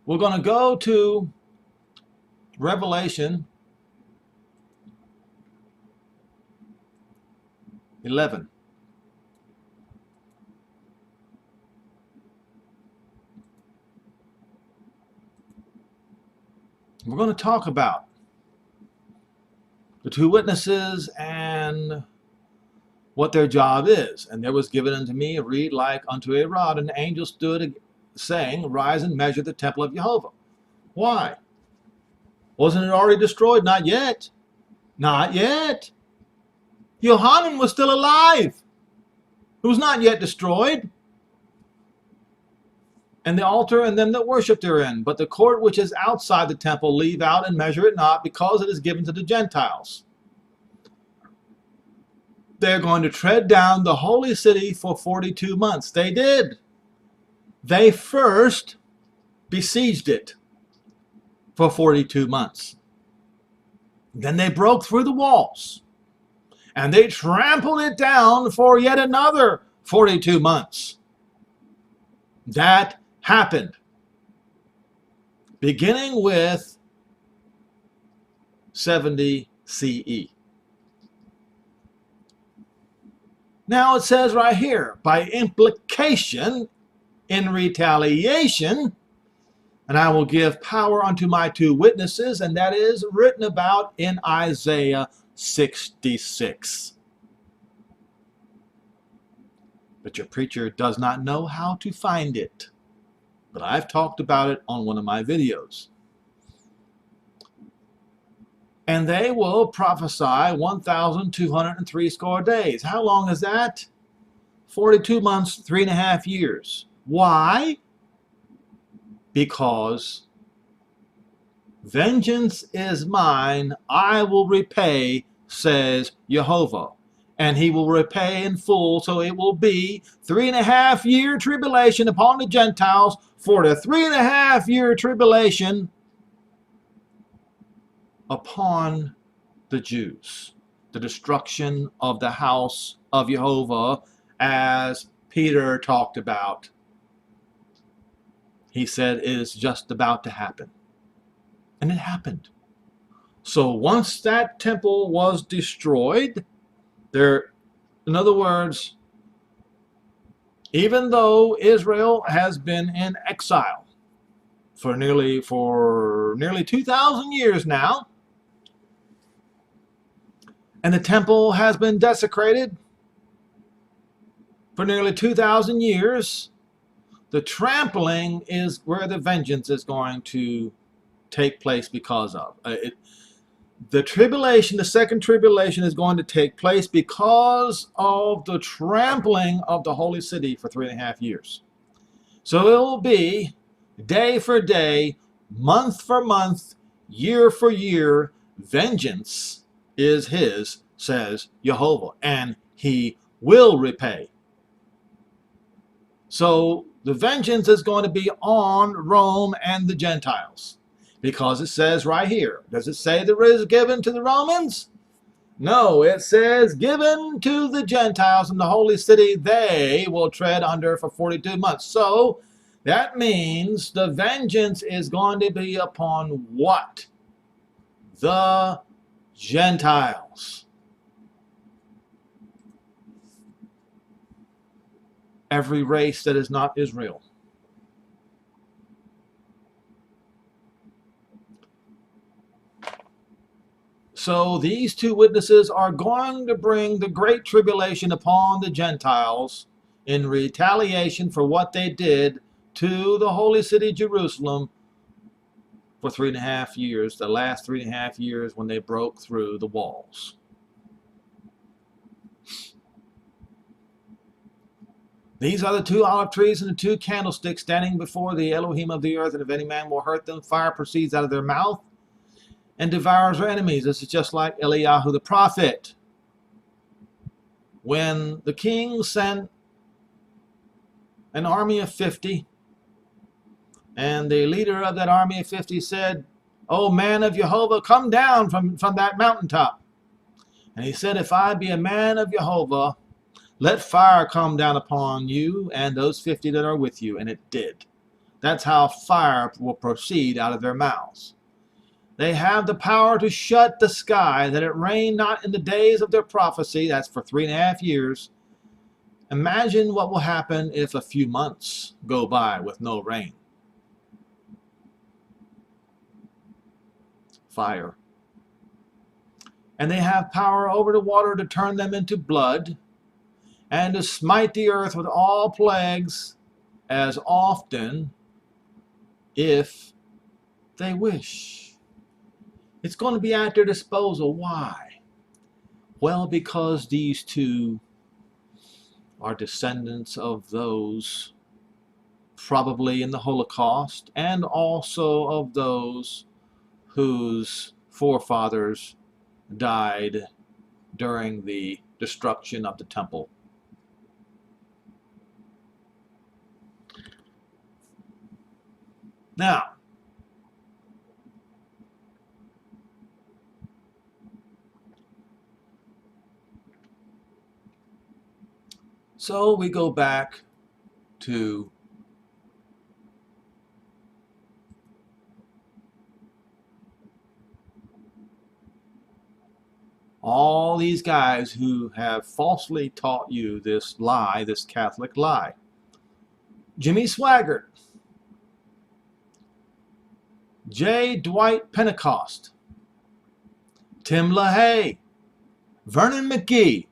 we're going to go to Revelation 11. We're going to talk about the two witnesses and what their job is. And there was given unto me a reed like unto a rod, and the angel stood saying, Rise and measure the temple of Jehovah. Why? Wasn't it already destroyed? Not yet. Not yet. Yohanan was still alive. It was not yet destroyed. And the altar and them that worship therein. But the court which is outside the temple leave out and measure it not, because it is given to the Gentiles. They're going to tread down the holy city for 42 months. They did. They first besieged it for 42 months. Then they broke through the walls. And they trampled it down for yet another 42 months. That happened beginning with 70 CE. Now it says right here, by implication, in retaliation, and I will give power unto my two witnesses, and that is written about in Isaiah 66. But your preacher does not know how to find it. But I've talked about it on one of my videos. And they will prophesy 1,203 score days. How long is that? 42 months, 3.5 years. Why? Because vengeance is mine, I will repay, says Jehovah. And he will repay in full, so it will be 3.5 year tribulation upon the Gentiles for the 3.5 year tribulation upon the Jews. The destruction of the house of Jehovah, as Peter talked about. He said it is just about to happen. And it happened. So once that temple was destroyed, in other words, even though Israel has been in exile for nearly 2,000 years now, and the temple has been desecrated for nearly 2,000 years, the trampling is where the vengeance is going to take place because of. The tribulation, the second tribulation, is going to take place because of the trampling of the holy city for 3.5 years. So it will be day for day, month for month, year for year. Vengeance is his, says Jehovah, and he will repay. So the vengeance is going to be on Rome and the Gentiles. Because it says right here, does it say that it is given to the Romans? No, it says given to the Gentiles in the holy city, they will tread under for 42 months. So that means the vengeance is going to be upon what? The Gentiles. Every race that is not Israel. So these two witnesses are going to bring the great tribulation upon the Gentiles in retaliation for what they did to the holy city Jerusalem for 3.5 years, the last 3.5 years when they broke through the walls. These are the two olive trees and the two candlesticks standing before the Elohim of the earth, and if any man will hurt them, fire proceeds out of their mouth and devours their enemies. This is just like Eliyahu the prophet. When the king sent an army of 50, and the leader of that army of 50 said, "O man of Jehovah, come down from that mountaintop." And he said, "If I be a man of Jehovah, let fire come down upon you and those 50 that are with you." And it did. That's how fire will proceed out of their mouths. They have the power to shut the sky, that it rain not in the days of their prophecy. That's for 3.5 years. Imagine what will happen if a few months go by with no rain. Fire. And they have power over the water to turn them into blood, and to smite the earth with all plagues as often if they wish. It's going to be at their disposal. Why? Well, because these two are descendants of those probably in the Holocaust, and also of those whose forefathers died during the destruction of the temple. Now, So we go back to all these guys who have falsely taught you this lie, this Catholic lie. Jimmy Swaggart, J. Dwight Pentecost, Tim LaHaye, Vernon McGee,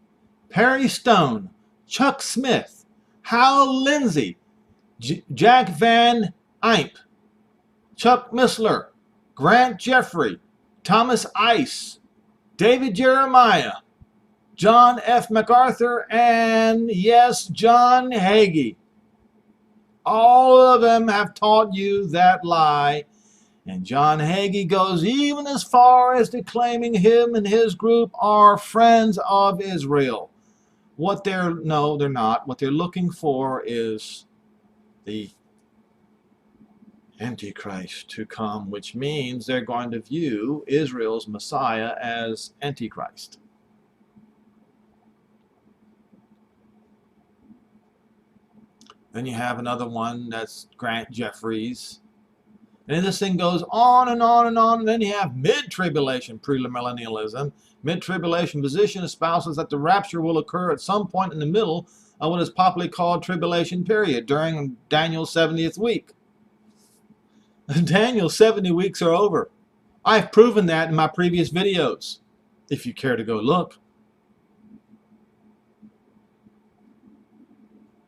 Perry Stone, Chuck Smith, Hal Lindsey, Jack Van Impe, Chuck Missler, Grant Jeffrey, Thomas Ice, David Jeremiah, John F. MacArthur, and yes, John Hagee. All of them have taught you that lie. And John Hagee goes even as far as declaiming him and his group are friends of Israel. No, they're not. What they're looking for is the Antichrist to come, which means they're going to view Israel's Messiah as Antichrist. Then you have another one that's Grant Jeffries. And this thing goes on and on and on. And then you have Mid Tribulation premillennialism. Mid Tribulation position espouses that the rapture will occur at some point in the middle of what is popularly called tribulation period during Daniel's 70th week. Daniel's 70 weeks are over. I've proven that in my previous videos, if you care to go look.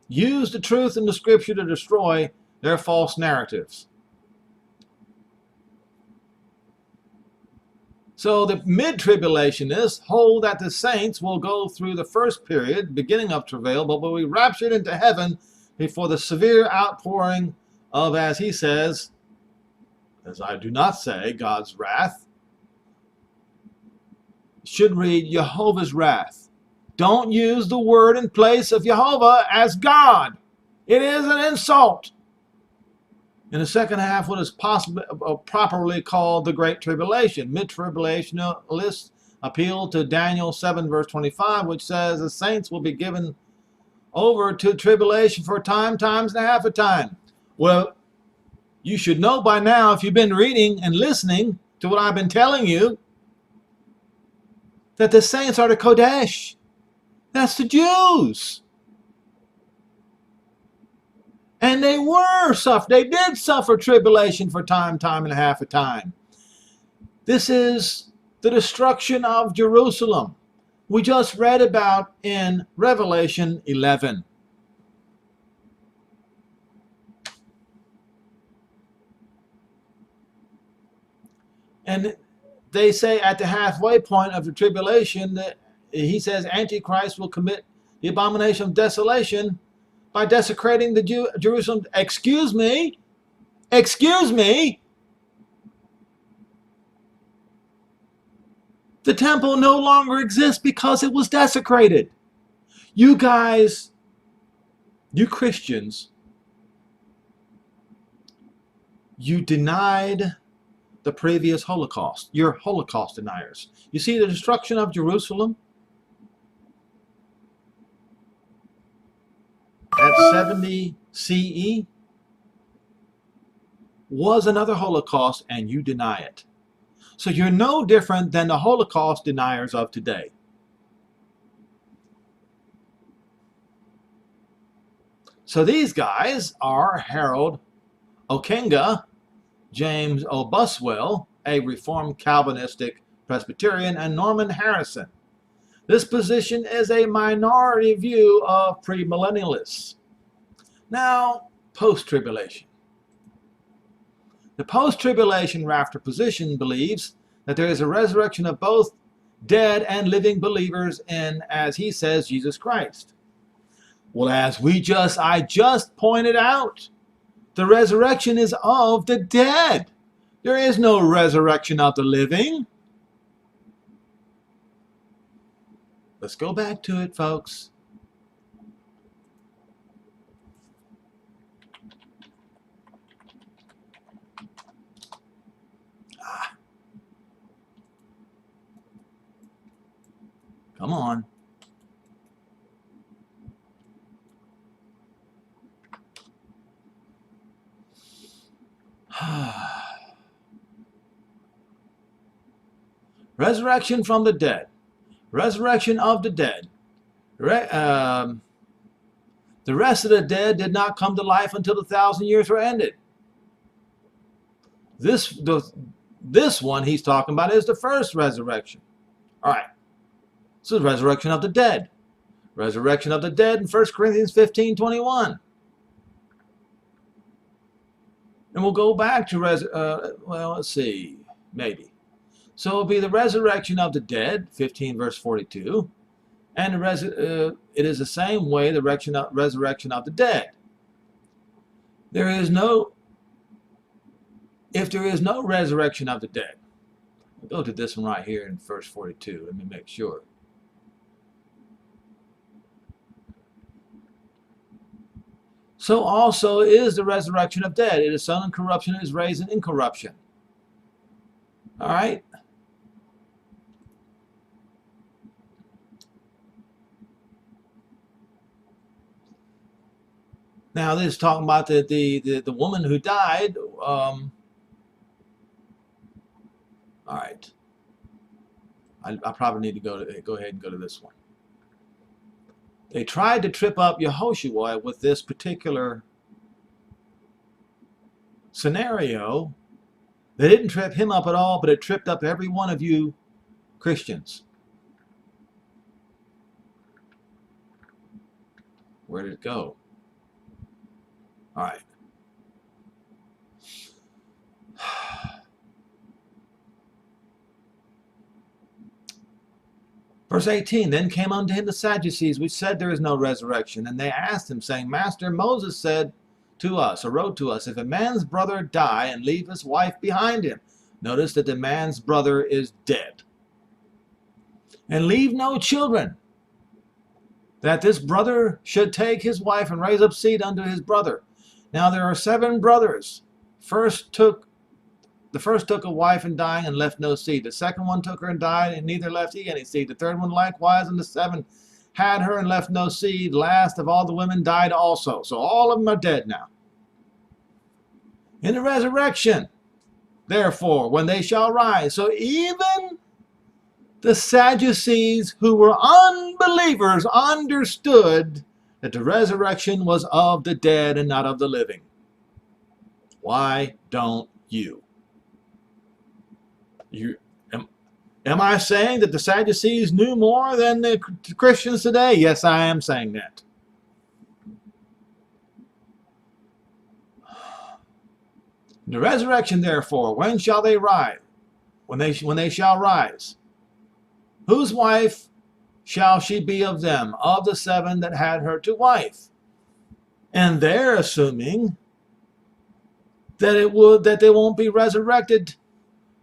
Use the truth in the scripture to destroy their false narratives. So the mid-tribulationists hold that the saints will go through the first period, beginning of travail, but will be raptured into heaven before the severe outpouring of, as he says, as I do not say, God's wrath. Should read Jehovah's wrath. Don't use the word in place of Jehovah as God. It is an insult. In the second half, what is properly called the Great Tribulation. Mid-tribulationists appeal to Daniel 7, verse 25, which says the saints will be given over to tribulation for a time, times and a half a time. Well, you should know by now, if you've been reading and listening to what I've been telling you, that the saints are the Kodesh. That's the Jews. And they did suffer tribulation for time and a half a time. This is the destruction of Jerusalem. We just read about in Revelation 11. And they say at the halfway point of the tribulation that he says Antichrist will commit the abomination of desolation by desecrating the Jerusalem. Excuse me. The temple no longer exists because it was desecrated. You guys, you Christians, you denied the previous Holocaust. You're Holocaust deniers. You see the destruction of Jerusalem at 70 CE was another Holocaust, and you deny it. So you're no different than the Holocaust deniers of today. So these guys are Harold Okenga, James O. Buswell, a Reformed Calvinistic Presbyterian, and Norman Harrison. This position is a minority view of premillennialists. Now, post-tribulation. The post-tribulation rapture position believes that there is a resurrection of both dead and living believers in, as he says, Jesus Christ. Well, as I just pointed out, the resurrection is of the dead. There is no resurrection of the living. Let's go back to it, folks. Come on. Resurrection from the dead. Resurrection of the dead. The rest of the dead did not come to life until the 1,000 years were ended. This one he's talking about is the first resurrection. All right. This is resurrection of the dead. Resurrection of the dead in 1 Corinthians 15:21. And we'll go back to, well, let's see, maybe. So it'll be the resurrection of the dead, 15 verse 42. And it is the same way, the resurrection of the dead. If there is no resurrection of the dead, I'll go to this one right here in verse 42. Let me make sure. So also is the resurrection of dead. It is sown in corruption, it is raised in incorruption. All right. Now this is talking about the woman who died. All right. I probably need to go ahead and go to this one. They tried to trip up Yehoshua with this particular scenario. They didn't trip him up at all, but it tripped up every one of you Christians. Where did it go? All right. Verse 18, then came unto him the Sadducees, which said there is no resurrection. And they asked him, saying, Master, Moses said to us, or wrote to us, if a man's brother die and leave his wife behind him. Notice that the man's brother is dead. And leave no children, that this brother should take his wife and raise up seed unto his brother. Now there are 7 brothers. The first took a wife and dying and left no seed. The second one took her and died and neither left he any seed. The third one likewise, and the 7 had her and left no seed. Last of all the women died also. So all of them are dead now. In the resurrection, therefore, when they shall rise. So even the Sadducees, who were unbelievers, understood that the resurrection was of the dead and not of the living. Why don't you? Am I saying that the Sadducees knew more than the Christians today? Yes, I am saying that. The resurrection, therefore, when shall they rise? When they shall rise. Whose wife shall she be of them? Of the 7 that had her to wife. And they're assuming that they won't be resurrected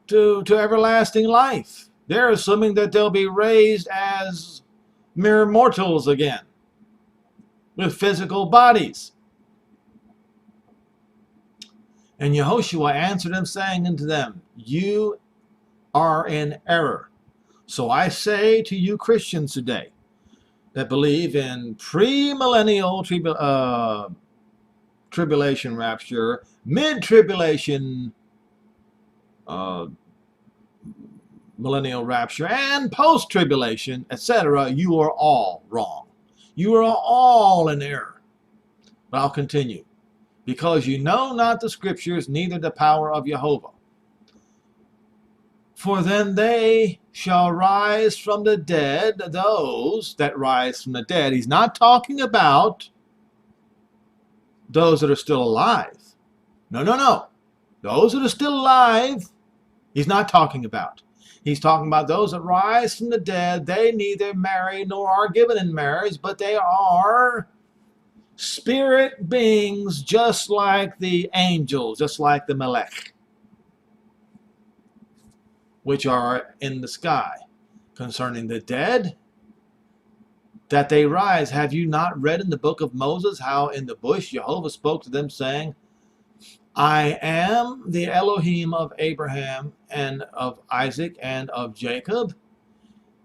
to everlasting life. They're assuming that they'll be raised as mere mortals again, with physical bodies. And Yehoshua answered them, saying unto them, you are in error. So I say to you Christians today that believe in premillennial tribulation rapture, mid tribulation millennial rapture, and post tribulation, etc., you are all wrong. You are all in error. But I'll continue. Because you know not the scriptures, neither the power of Jehovah. For then they shall rise from the dead, those that rise from the dead. He's not talking about those that are still alive. No, no, no. Those that are still alive, he's not talking about. He's talking about those that rise from the dead. They neither marry nor are given in marriage, but they are spirit beings just like the angels, just like the Melech, which are in the sky. Concerning the dead, that they rise. Have you not read in the book of Moses how in the bush Jehovah spoke to them, saying, I am the Elohim of Abraham and of Isaac and of Jacob.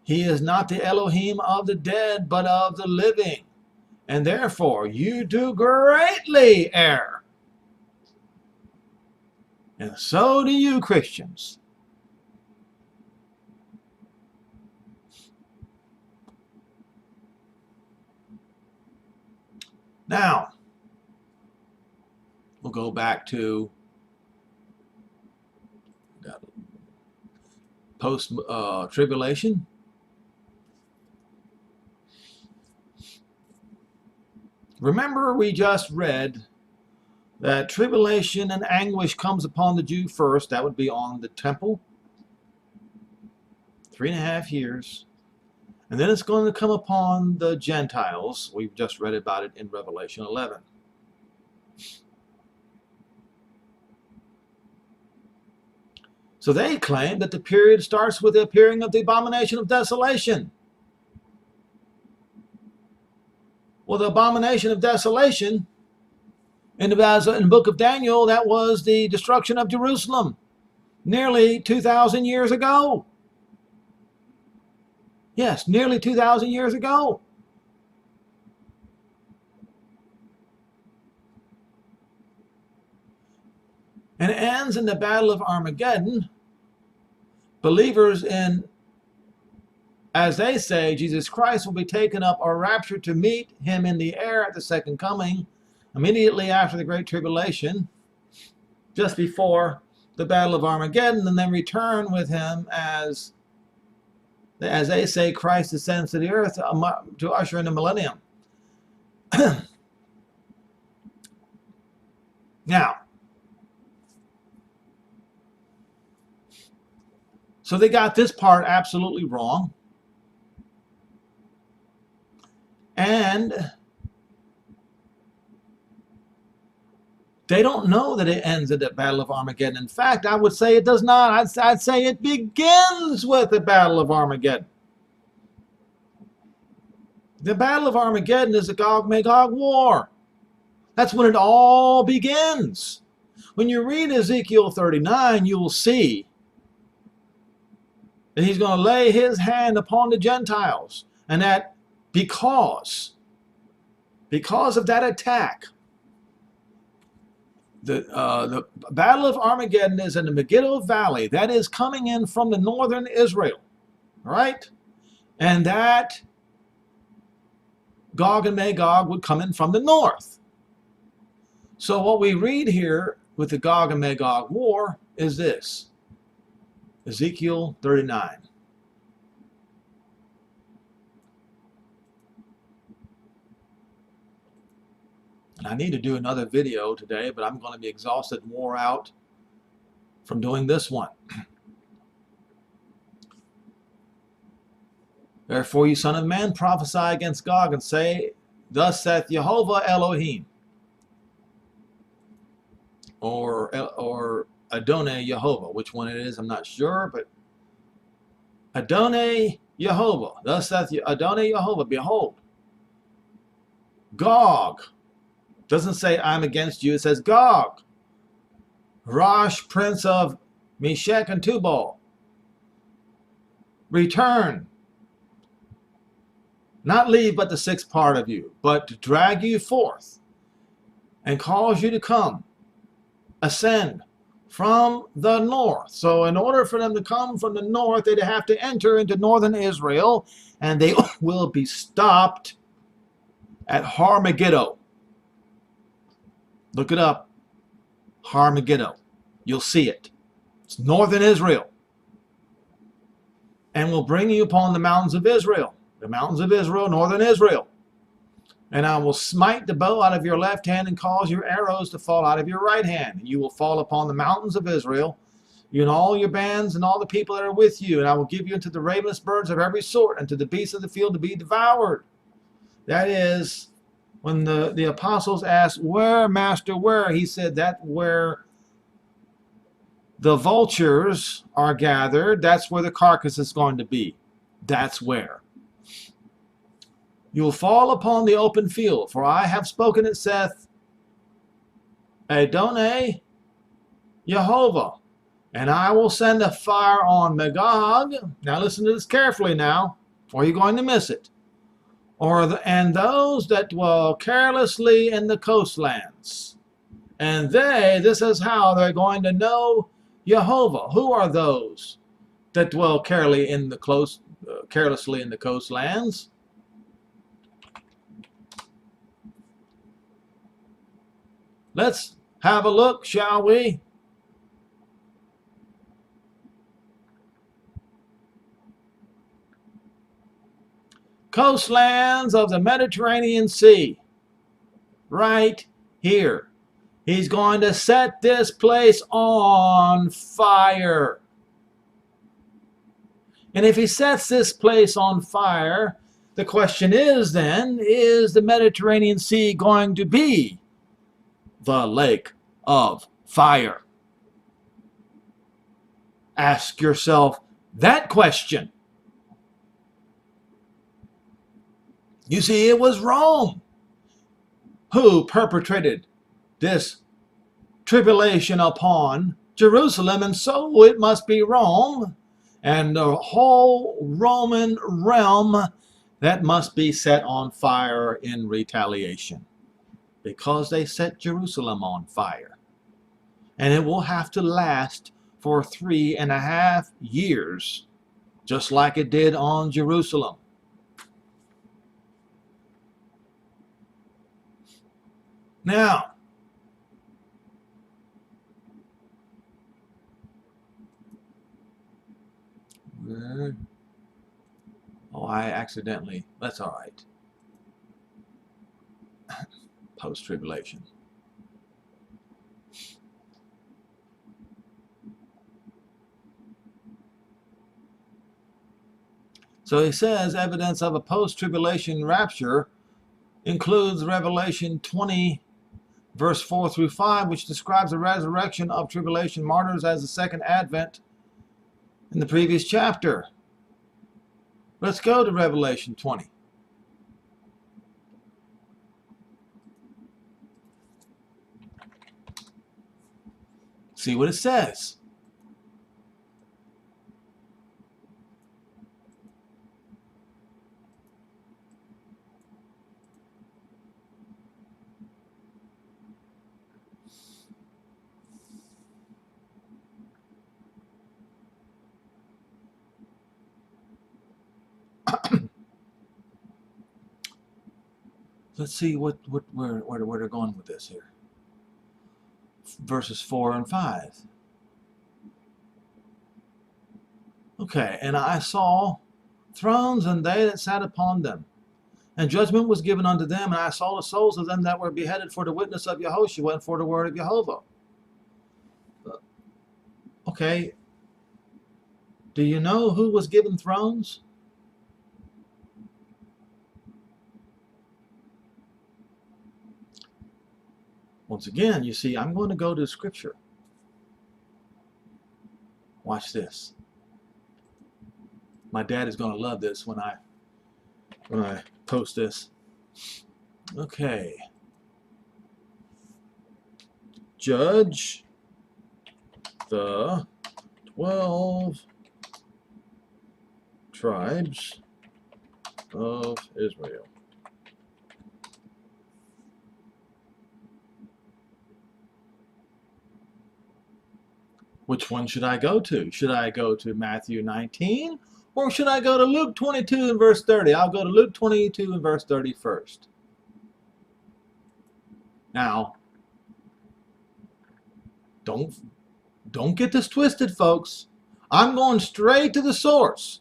He is not the Elohim of the dead, but of the living. And therefore you do greatly err. And so do you, Christians. Now, we'll go back to post-tribulation. Remember, we just read that tribulation and anguish comes upon the Jew first. That would be on the temple. 3.5 years. And then it's going to come upon the Gentiles. We've just read about it in Revelation 11. So they claim that the period starts with the appearing of the abomination of desolation. Well, the abomination of desolation in the book of Daniel, that was the destruction of Jerusalem nearly 2,000 years ago. Yes, nearly 2,000 years ago. And it ends in the Battle of Armageddon. Believers in, as they say, Jesus Christ will be taken up or raptured to meet him in the air at the second coming, immediately after the Great Tribulation, just before the Battle of Armageddon, and then return with him as they say, Christ descends to the earth to usher in the millennium. Now, so they got this part absolutely wrong. And they don't know that it ends at the Battle of Armageddon. In fact, I would say it does not. I'd say it begins with the Battle of Armageddon. The Battle of Armageddon is a Gog-Magog war. That's when it all begins. When you read Ezekiel 39, you will see that he's going to lay his hand upon the Gentiles. And that because of that attack, the Battle of Armageddon is in the Megiddo Valley. That is coming in from the northern Israel. Right? And that Gog and Magog would come in from the north. So what we read here with the Gog and Magog war is this. Ezekiel 39. And I need to do another video today, but I'm going to be exhausted and wore out from doing this one. Therefore, you son of man, prophesy against Gog and say, thus saith Jehovah Elohim. Or Adonai Jehovah. Which one it is, I'm not sure, but Adonai Jehovah. Thus saith Adonai Jehovah, behold, Gog. Doesn't say I'm against you, it says Gog. Rosh, prince of Meshech and Tubal. Return. Not leave but the sixth part of you, but to drag you forth and cause you to come, ascend from the north. So in order for them to come from the north, they'd have to enter into northern Israel, and they will be stopped at Har-Megiddo. Look it up. Har-Megiddo. You'll see it. It's northern Israel. And will bring you upon the mountains of Israel. The mountains of Israel, northern Israel. And I will smite the bow out of your left hand and cause your arrows to fall out of your right hand. And you will fall upon the mountains of Israel, you and all your bands and all the people that are with you. And I will give you into the ravenous birds of every sort and to the beasts of the field to be devoured. That is, when the apostles asked, where, Master, where? He said that where the vultures are gathered, that's where the carcass is going to be. That's where. You will fall upon the open field, for I have spoken, it saith Adonai Jehovah, and I will send a fire on Magog. Now listen to this carefully now, or you're going to miss it. And those that dwell carelessly in the coastlands, And this is how they're going to know Jehovah. Who are those that dwell carelessly in the coastlands? Let's have a look, shall we? Coastlands of the Mediterranean Sea. Right here. He's going to set this place on fire. And if he sets this place on fire, the question is then, is the Mediterranean Sea going to be the lake of fire? Ask yourself that question. You see, it was Rome who perpetrated this tribulation upon Jerusalem, and so it must be Rome and the whole Roman realm that must be set on fire in retaliation, because they set Jerusalem on fire. And it will have to last for 3.5 years, just like it did on Jerusalem. Now, I accidentally, that's all right. Post-tribulation. So he says evidence of a post-tribulation rapture includes Revelation 20, verse 4 through 5, which describes the resurrection of tribulation martyrs as the second advent in the previous chapter. Let's go to Revelation 20. See what it says. Let's see where they're going with this here. Verses 4 and 5. Okay, and I saw thrones, and they that sat upon them, and judgment was given unto them, and I saw the souls of them that were beheaded for the witness of Yehoshua and for the word of Jehovah. Okay, do you know who was given thrones? Once again, you see, I'm going to go to Scripture. Watch this. My dad is going to love this when I post this. Okay. Judge the 12 tribes of Israel. Which one should I go to? Should I go to Matthew 19 or should I go to Luke 22 and verse 30? I'll go to Luke 22 and verse 30 first. Now, don't get this twisted, folks. I'm going straight to the source.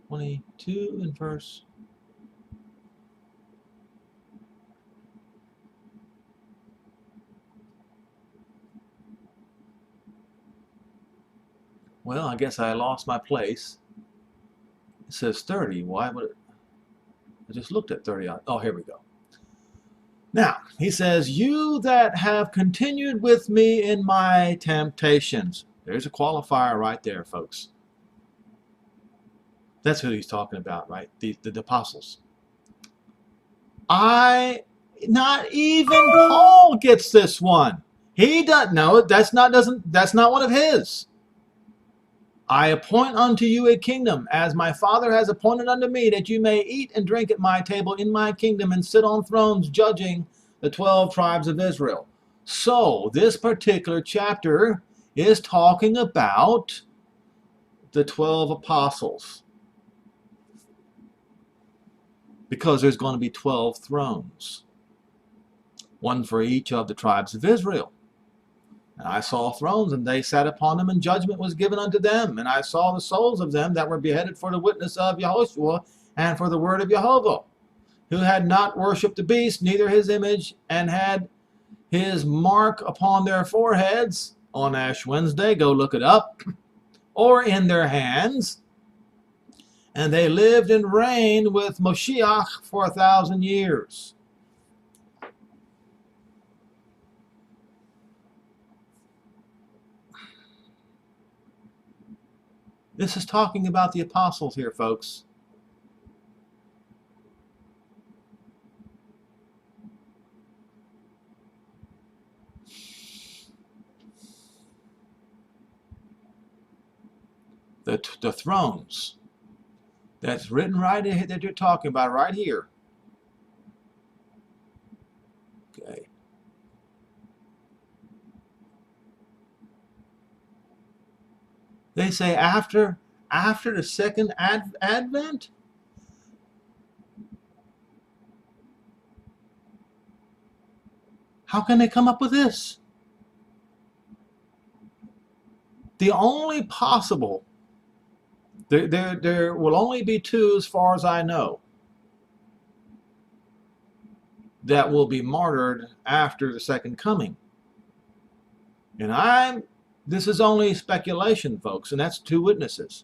22 and verse. Well, I guess I lost my place. It says 30. Why would it? I just looked at 30. Oh, here we go. Now, he says, you that have continued with me in my temptations. There's a qualifier right there, folks. That's who he's talking about, right? The apostles. Not even Paul gets this one. He doesn't know. That's not one of his. I appoint unto you a kingdom, as my Father has appointed unto me, that you may eat and drink at my table in my kingdom and sit on thrones judging the 12 tribes of Israel. So this particular chapter is talking about the 12 apostles, because there's going to be 12 thrones, one for each of the tribes of Israel. And I saw thrones, and they sat upon them, and judgment was given unto them. And I saw the souls of them that were beheaded for the witness of Yahushua and for the word of Jehovah, who had not worshipped the beast, neither his image, and had his mark upon their foreheads on Ash Wednesday, go look it up, or in their hands. And they lived and reigned with Moshiach for 1,000 years. This is talking about the apostles here, folks. The thrones. That's written right here, that you're talking about right here. Okay. They say after the second advent? How can they come up with this? The only possible, there will only be two, as far as I know, that will be martyred after the second coming. And this is only speculation, folks, and that's two witnesses.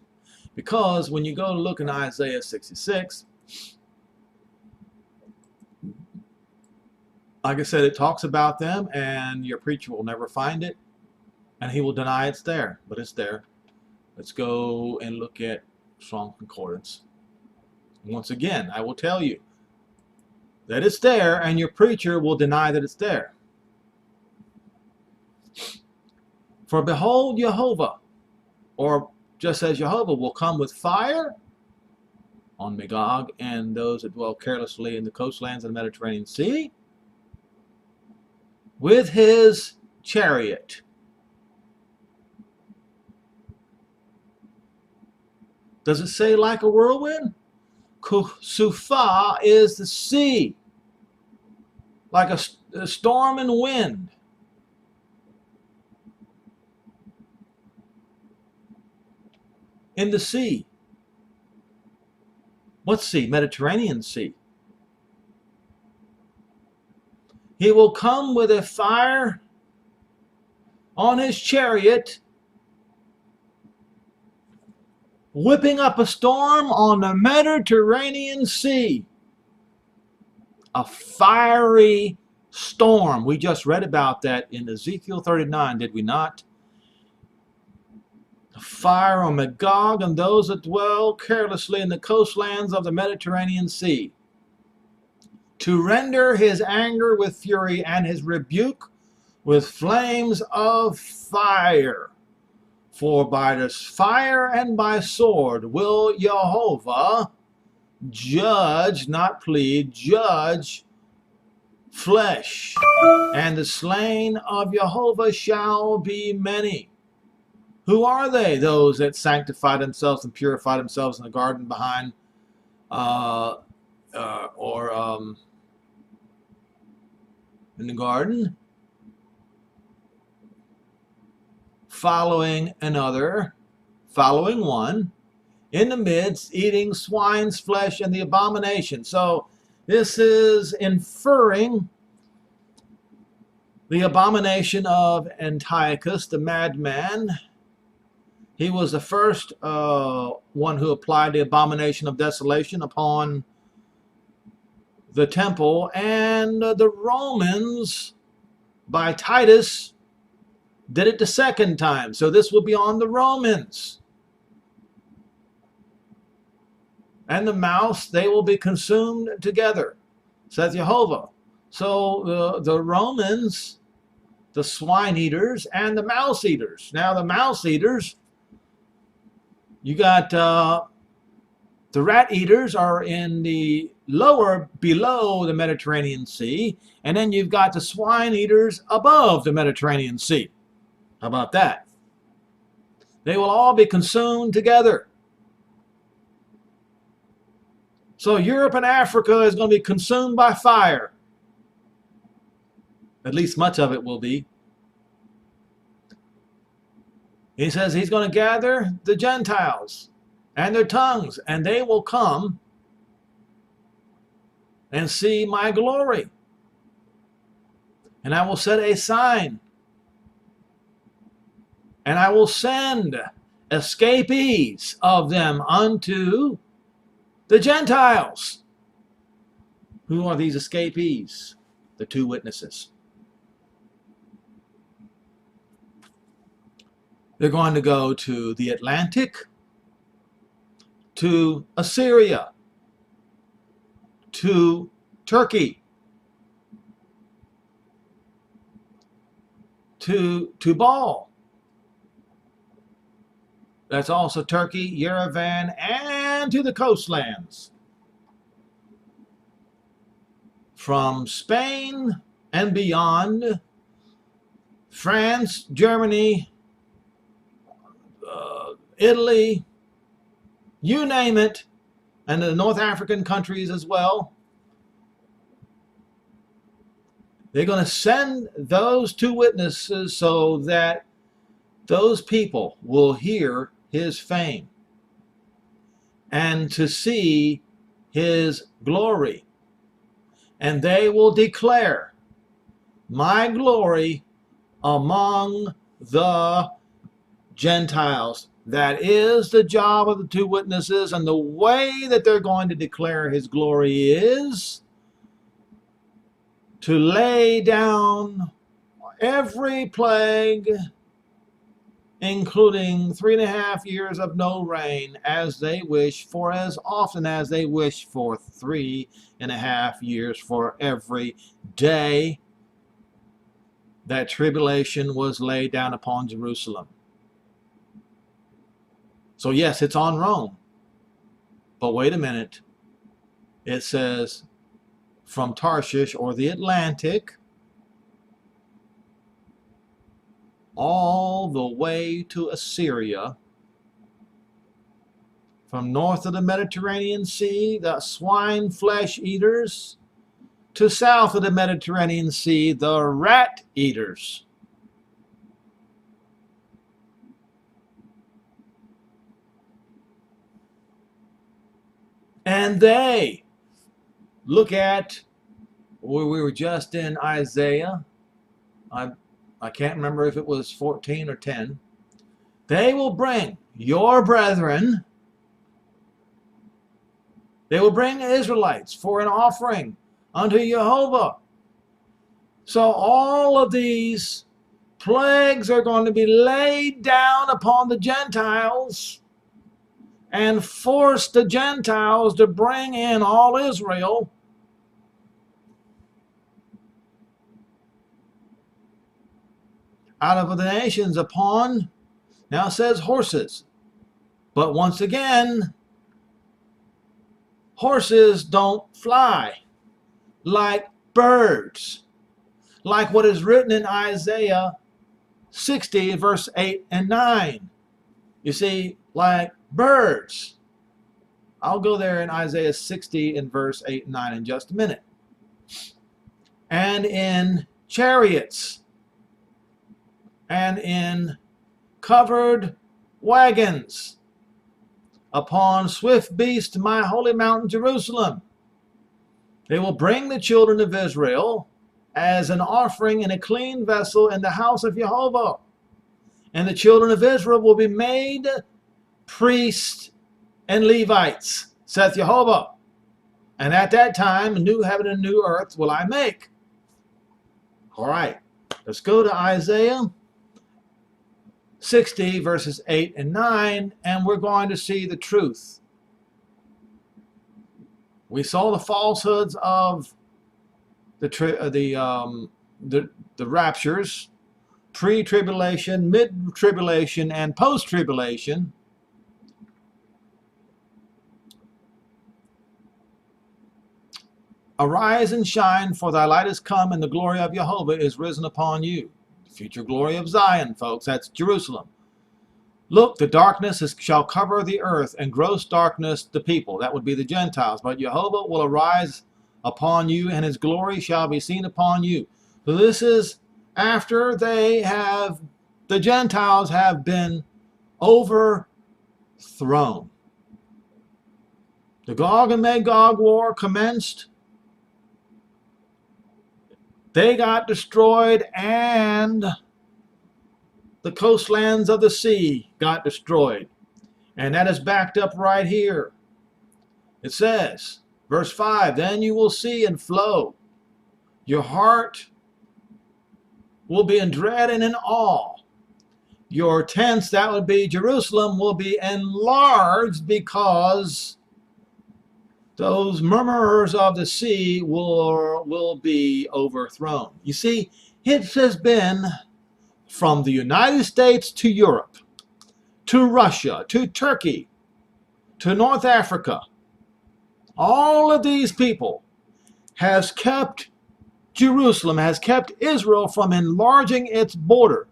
Because when you go to look in Isaiah 66, like I said, it talks about them, and your preacher will never find it, and he will deny it's there, but it's there. Let's go and look at Strong Concordance. Once again, I will tell you that it's there, and your preacher will deny that it's there. For behold, Jehovah, or just as Jehovah, will come with fire on Magog and those that dwell carelessly in the coastlands of the Mediterranean Sea, with his chariot. Does it say like a whirlwind? Sufa is the sea, like a storm and wind. In the sea. What sea? Mediterranean Sea. He will come with a fire on his chariot, whipping up a storm on the Mediterranean Sea. A fiery storm. We just read about that in Ezekiel 39, did we not? Fire on Magog and those that dwell carelessly in the coastlands of the Mediterranean Sea, to render his anger with fury and his rebuke with flames of fire. For by this fire and by sword will Jehovah judge, not plead, judge flesh, and the slain of Jehovah shall be many. Who are they? Those that sanctify themselves and purify themselves in the garden behind, in the garden, following another, following one, in the midst, eating swine's flesh and the abomination. So this is inferring the abomination of Antiochus, the madman. He was the first one who applied the abomination of desolation upon the temple, and the Romans, by Titus, did it the second time. So this will be on the Romans. And the mouse, they will be consumed together, saith Jehovah. So the Romans, the swine eaters, and the mouse eaters. Now the mouse eaters, you got the rat eaters are in the lower below the Mediterranean Sea, and then you've got the swine eaters above the Mediterranean Sea. How about that? They will all be consumed together. So Europe and Africa is going to be consumed by fire. At least much of it will be. He says he's going to gather the Gentiles and their tongues, and they will come and see my glory. And I will set a sign, and I will send escapees of them unto the Gentiles. Who are these escapees? The two witnesses. They're going to go to the Atlantic, to Assyria, to Turkey, to Tubal. That's also Turkey, Yerevan, and to the coastlands. From Spain and beyond, France, Germany, Italy, you name it, and the North African countries as well. They're going to send those two witnesses so that those people will hear his fame and to see his glory. And they will declare my glory among the Gentiles. That is the job of the two witnesses, and the way that they're going to declare his glory is to lay down every plague, including 3.5 years of no rain, as they wish, for as often as they wish for 3.5 years, for every day that tribulation was laid down upon Jerusalem. So yes, it's on Rome. But wait a minute. It says from Tarshish or the Atlantic all the way to Assyria, from north of the Mediterranean Sea, the swine flesh eaters, to south of the Mediterranean Sea, the rat eaters. And they, look at where we were just in Isaiah. I can't remember if it was 14 or 10. They will bring your brethren. They will bring the Israelites for an offering unto Jehovah. So all of these plagues are going to be laid down upon the Gentiles and force the Gentiles to bring in all Israel out of the nations upon, now it says horses. But once again, horses don't fly like birds, like what is written in Isaiah 60, verse 8 and 9. You see, like birds. I'll go there in Isaiah 60 in verse 8 and 9 in just a minute. And in chariots, and in covered wagons, upon swift beasts to my holy mountain Jerusalem. They will bring the children of Israel as an offering in a clean vessel in the house of Jehovah. And the children of Israel will be made priests and Levites, saith Jehovah. And at that time, a new heaven and new earth will I make. All right, let's go to Isaiah 60, verses 8 and 9, and we're going to see the truth. We saw the falsehoods of the raptures, pre-tribulation, mid-tribulation, and post-tribulation. Arise and shine, for thy light is come, and the glory of Jehovah is risen upon you. The future glory of Zion, folks, that's Jerusalem. Look, the darkness shall cover the earth, and gross darkness the people. That would be the Gentiles. But Jehovah will arise upon you, and his glory shall be seen upon you. So this is after the Gentiles have been overthrown. The Gog and Magog war commenced. They got destroyed, and the coastlands of the sea got destroyed. And that is backed up right here. It says, verse 5, then you will see and flow. Your heart will be in dread and in awe. Your tents, that would be Jerusalem, will be enlarged because those murmurers of the sea will be overthrown. You see, it has been from the United States to Europe, to Russia, to Turkey, to North Africa. All of these people has kept Jerusalem, has kept Israel from enlarging its border.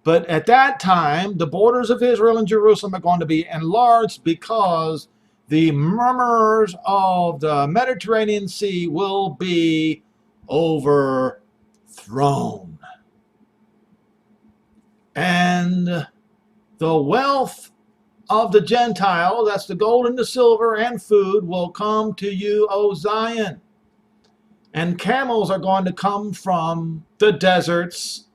But at that time, the borders of Israel and Jerusalem are going to be enlarged because the murmurers of the Mediterranean Sea will be overthrown. And the wealth of the Gentile, that's the gold and the silver and food, will come to you, O Zion. And camels are going to come from the deserts,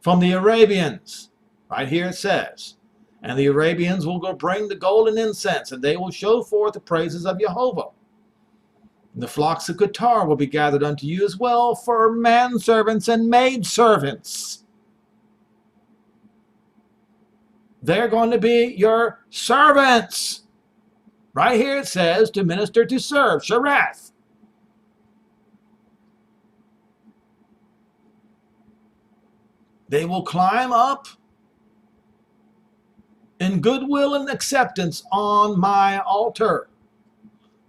from the Arabians. Right here it says, and the Arabians will go bring the gold and incense, and they will show forth the praises of Jehovah. And the flocks of Qatar will be gathered unto you as well for manservants and maidservants. They're going to be your servants. Right here it says to minister, to serve, sharath. They will climb up in goodwill and acceptance on my altar.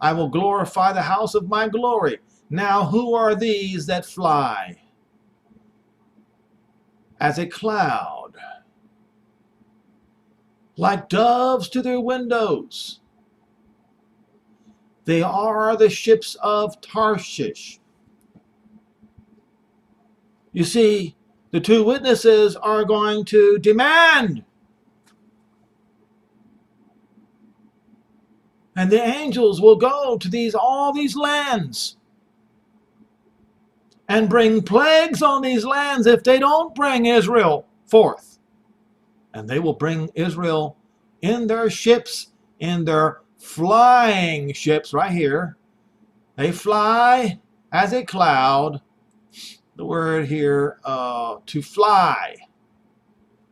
I will glorify the house of my glory. Now who are these that fly as a cloud, like doves to their windows? They are the ships of Tarshish. You see, the two witnesses are going to demand. And the angels will go to all these lands and bring plagues on these lands if they don't bring Israel forth. And they will bring Israel in their ships, in their flying ships right here. They fly as a cloud. The word here, to fly.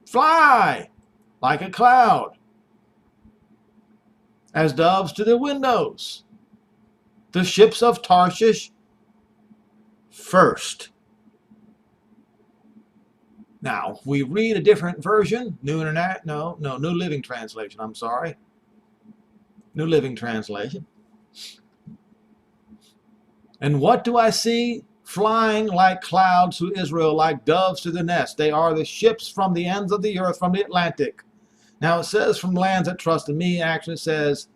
Fly like a cloud. As doves to their windows. The ships of Tarshish first. Now, we read a different version. New Living Translation, I'm sorry. New Living Translation. And what do I see? Flying like clouds to Israel, like doves to the nest. They are the ships from the ends of the earth, from the Atlantic. Now it says from lands that trust in me. Actually it says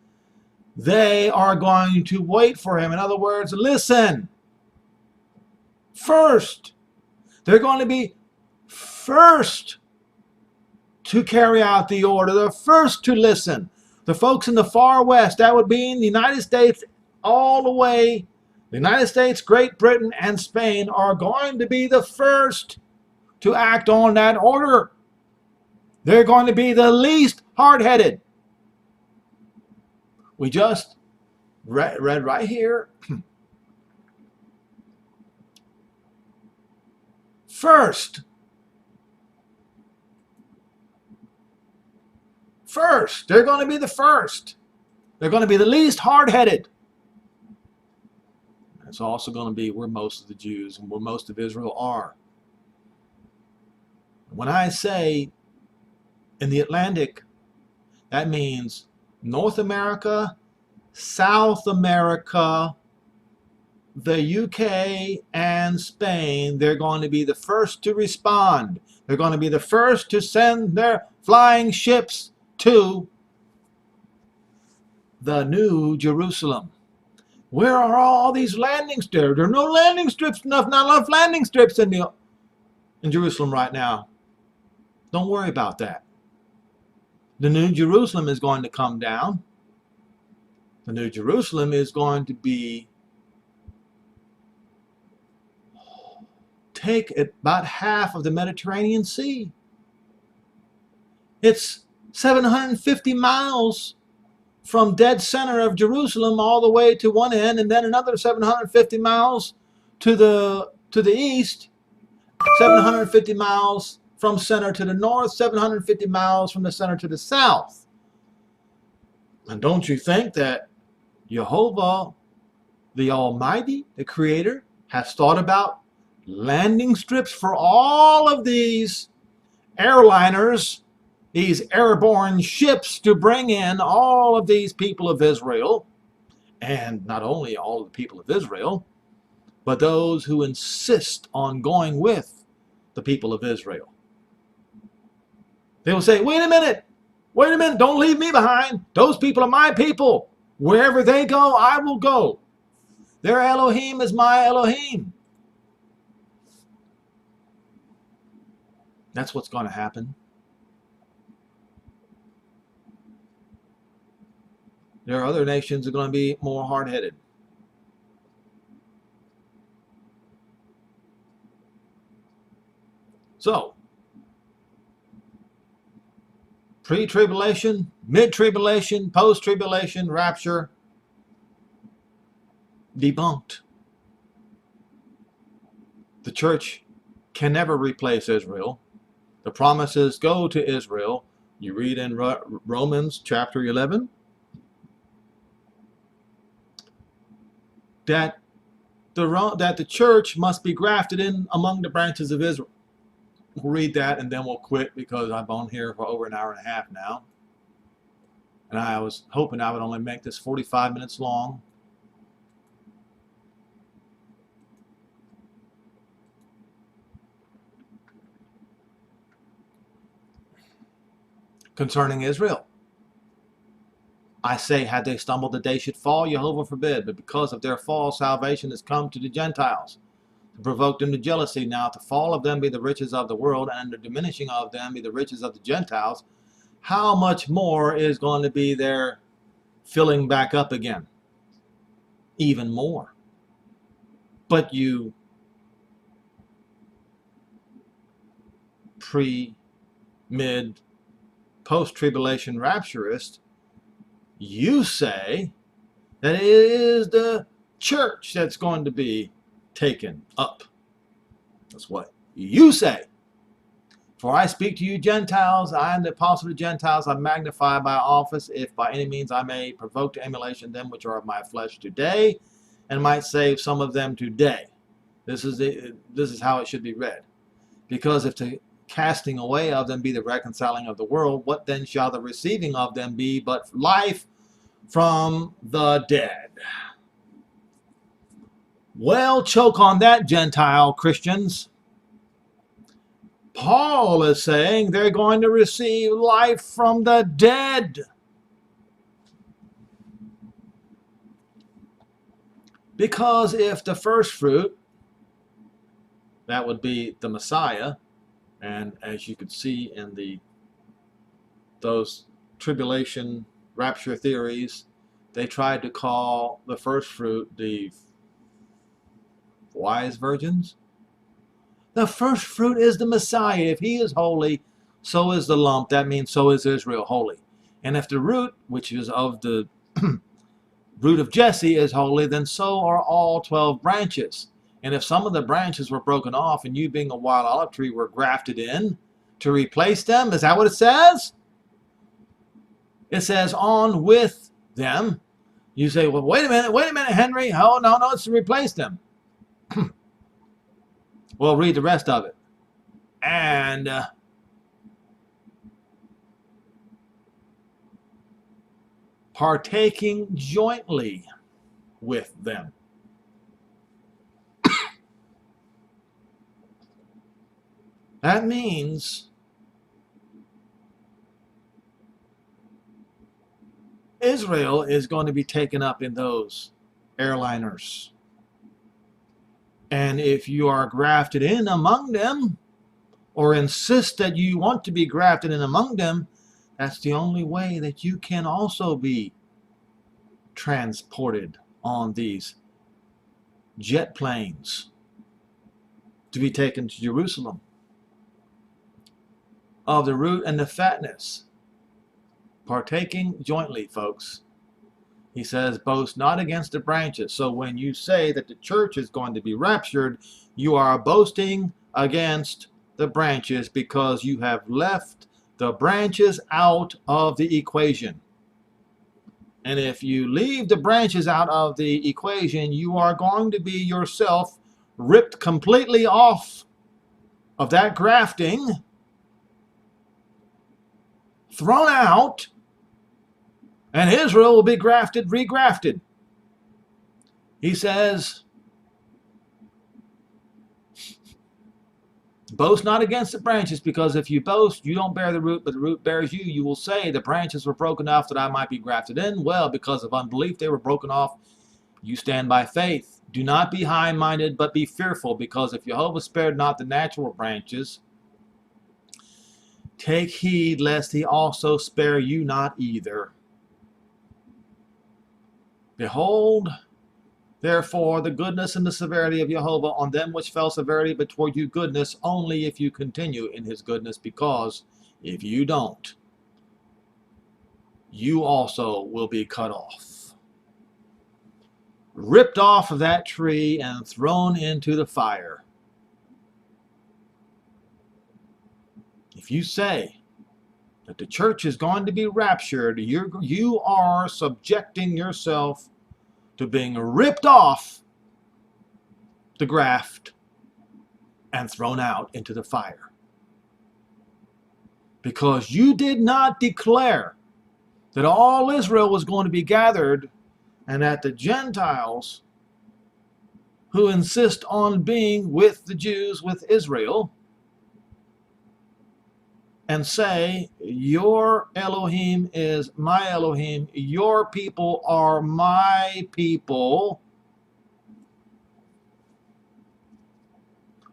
they are going to wait for him. In other words, listen. First. They're going to be first to carry out the order. They're first to listen. The folks in the far west, that would be in the United States all the way. The United States, Great Britain, and Spain are going to be the first to act on that order. They're going to be the least hard-headed. We just read right here. First. First. They're going to be the first. They're going to be the least hard-headed. It's also going to be where most of the Jews and where most of Israel are. When I say in the Atlantic, that means North America, South America, the UK and Spain, they're going to be the first to respond. They're going to be the first to send their flying ships to the New Jerusalem. Where are all these landing strips? There are no landing strips enough, not enough landing strips in Jerusalem right now. Don't worry about that. The New Jerusalem is going to come down. The New Jerusalem is going to be take about half of the Mediterranean Sea. It's 750 miles from dead center of Jerusalem all the way to one end, and then another 750 miles to the east, 750 miles from center to the north, 750 miles from the center to the south. And don't you think that Jehovah, the Almighty, the Creator, has thought about landing strips for all of these airliners, these airborne ships, to bring in all of these people of Israel, and not only all of the people of Israel, but those who insist on going with the people of Israel. They will say, wait a minute, don't leave me behind. Those people are my people. Wherever they go, I will go. Their Elohim is my Elohim. That's what's going to happen. There are other nations that are going to be more hard-headed. So, pre-tribulation, mid-tribulation, post-tribulation, rapture, debunked. The church can never replace Israel. The promises go to Israel. You read in Romans chapter 11 that the church must be grafted in among the branches of Israel. We'll read that and then we'll quit because I've been here for over an hour and a half now. And I was hoping I would only make this 45 minutes long. Concerning Israel, I say, had they stumbled, the day should fall, Jehovah forbid. But because of their fall, salvation has come to the Gentiles, to provoke them to jealousy. Now, if the fall of them be the riches of the world, and the diminishing of them be the riches of the Gentiles, how much more is going to be their filling back up again? Even more. But you mid, post-tribulation rapturist, you say that it is the church that's going to be taken up. That's what you say. For I speak to you Gentiles, I am the apostle to Gentiles, I magnify by office, if by any means I may provoke to emulation them which are of my flesh today, and might save some of them today. This is how it should be read. Because if the casting away of them be the reconciling of the world, what then shall the receiving of them be but life from the dead? Well, choke on that, Gentile Christians. Paul is saying they're going to receive life from the dead. Because if the first fruit, that would be the Messiah, and as you could see in those tribulation rapture theories, they tried to call the first fruit the wise virgins. The first fruit is the Messiah. If he is holy, so is the lump. That means so is Israel holy. And if the root, which is of the root of Jesse, is holy, then so are all 12 branches. And if some of the branches were broken off and you being a wild olive tree were grafted in to replace them, is that what it says? It says on with them. You say, well, wait a minute, Henry. Oh, no, it's to replace them. Well, read the rest of it. And partaking jointly with them. That means Israel is going to be taken up in those airliners. And if you are grafted in among them, or insist that you want to be grafted in among them, that's the only way that you can also be transported on these jet planes to be taken to Jerusalem. Of the root and the fatness, partaking jointly, folks. He says, boast not against the branches. So when you say that the church is going to be raptured, you are boasting against the branches because you have left the branches out of the equation. And if you leave the branches out of the equation, you are going to be yourself ripped completely off of that grafting, thrown out, and Israel will be grafted, regrafted. He says, boast not against the branches, because if you boast, you don't bear the root, but the root bears you. You will say, the branches were broken off that I might be grafted in. Well, because of unbelief they were broken off. You stand by faith. Do not be high-minded, but be fearful, because if Jehovah spared not the natural branches, take heed lest he also spare you not either. Behold, therefore, the goodness and the severity of Jehovah on them which fell severity, but toward you goodness, only if you continue in his goodness, because if you don't, you also will be cut off, ripped off of that tree and thrown into the fire. If you say that the church is going to be raptured, you are subjecting yourself to being ripped off the graft and thrown out into the fire. Because you did not declare that all Israel was going to be gathered, and that the Gentiles who insist on being with the Jews, with Israel, and say, your Elohim is my Elohim, your people are my people.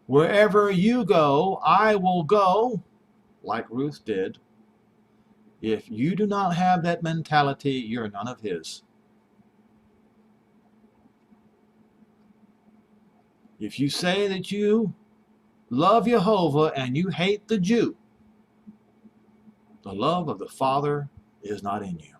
Wherever you go, I will go, like Ruth did. If you do not have that mentality, you're none of his. If you say that you love Jehovah and you hate the Jew, the love of the Father is not in you.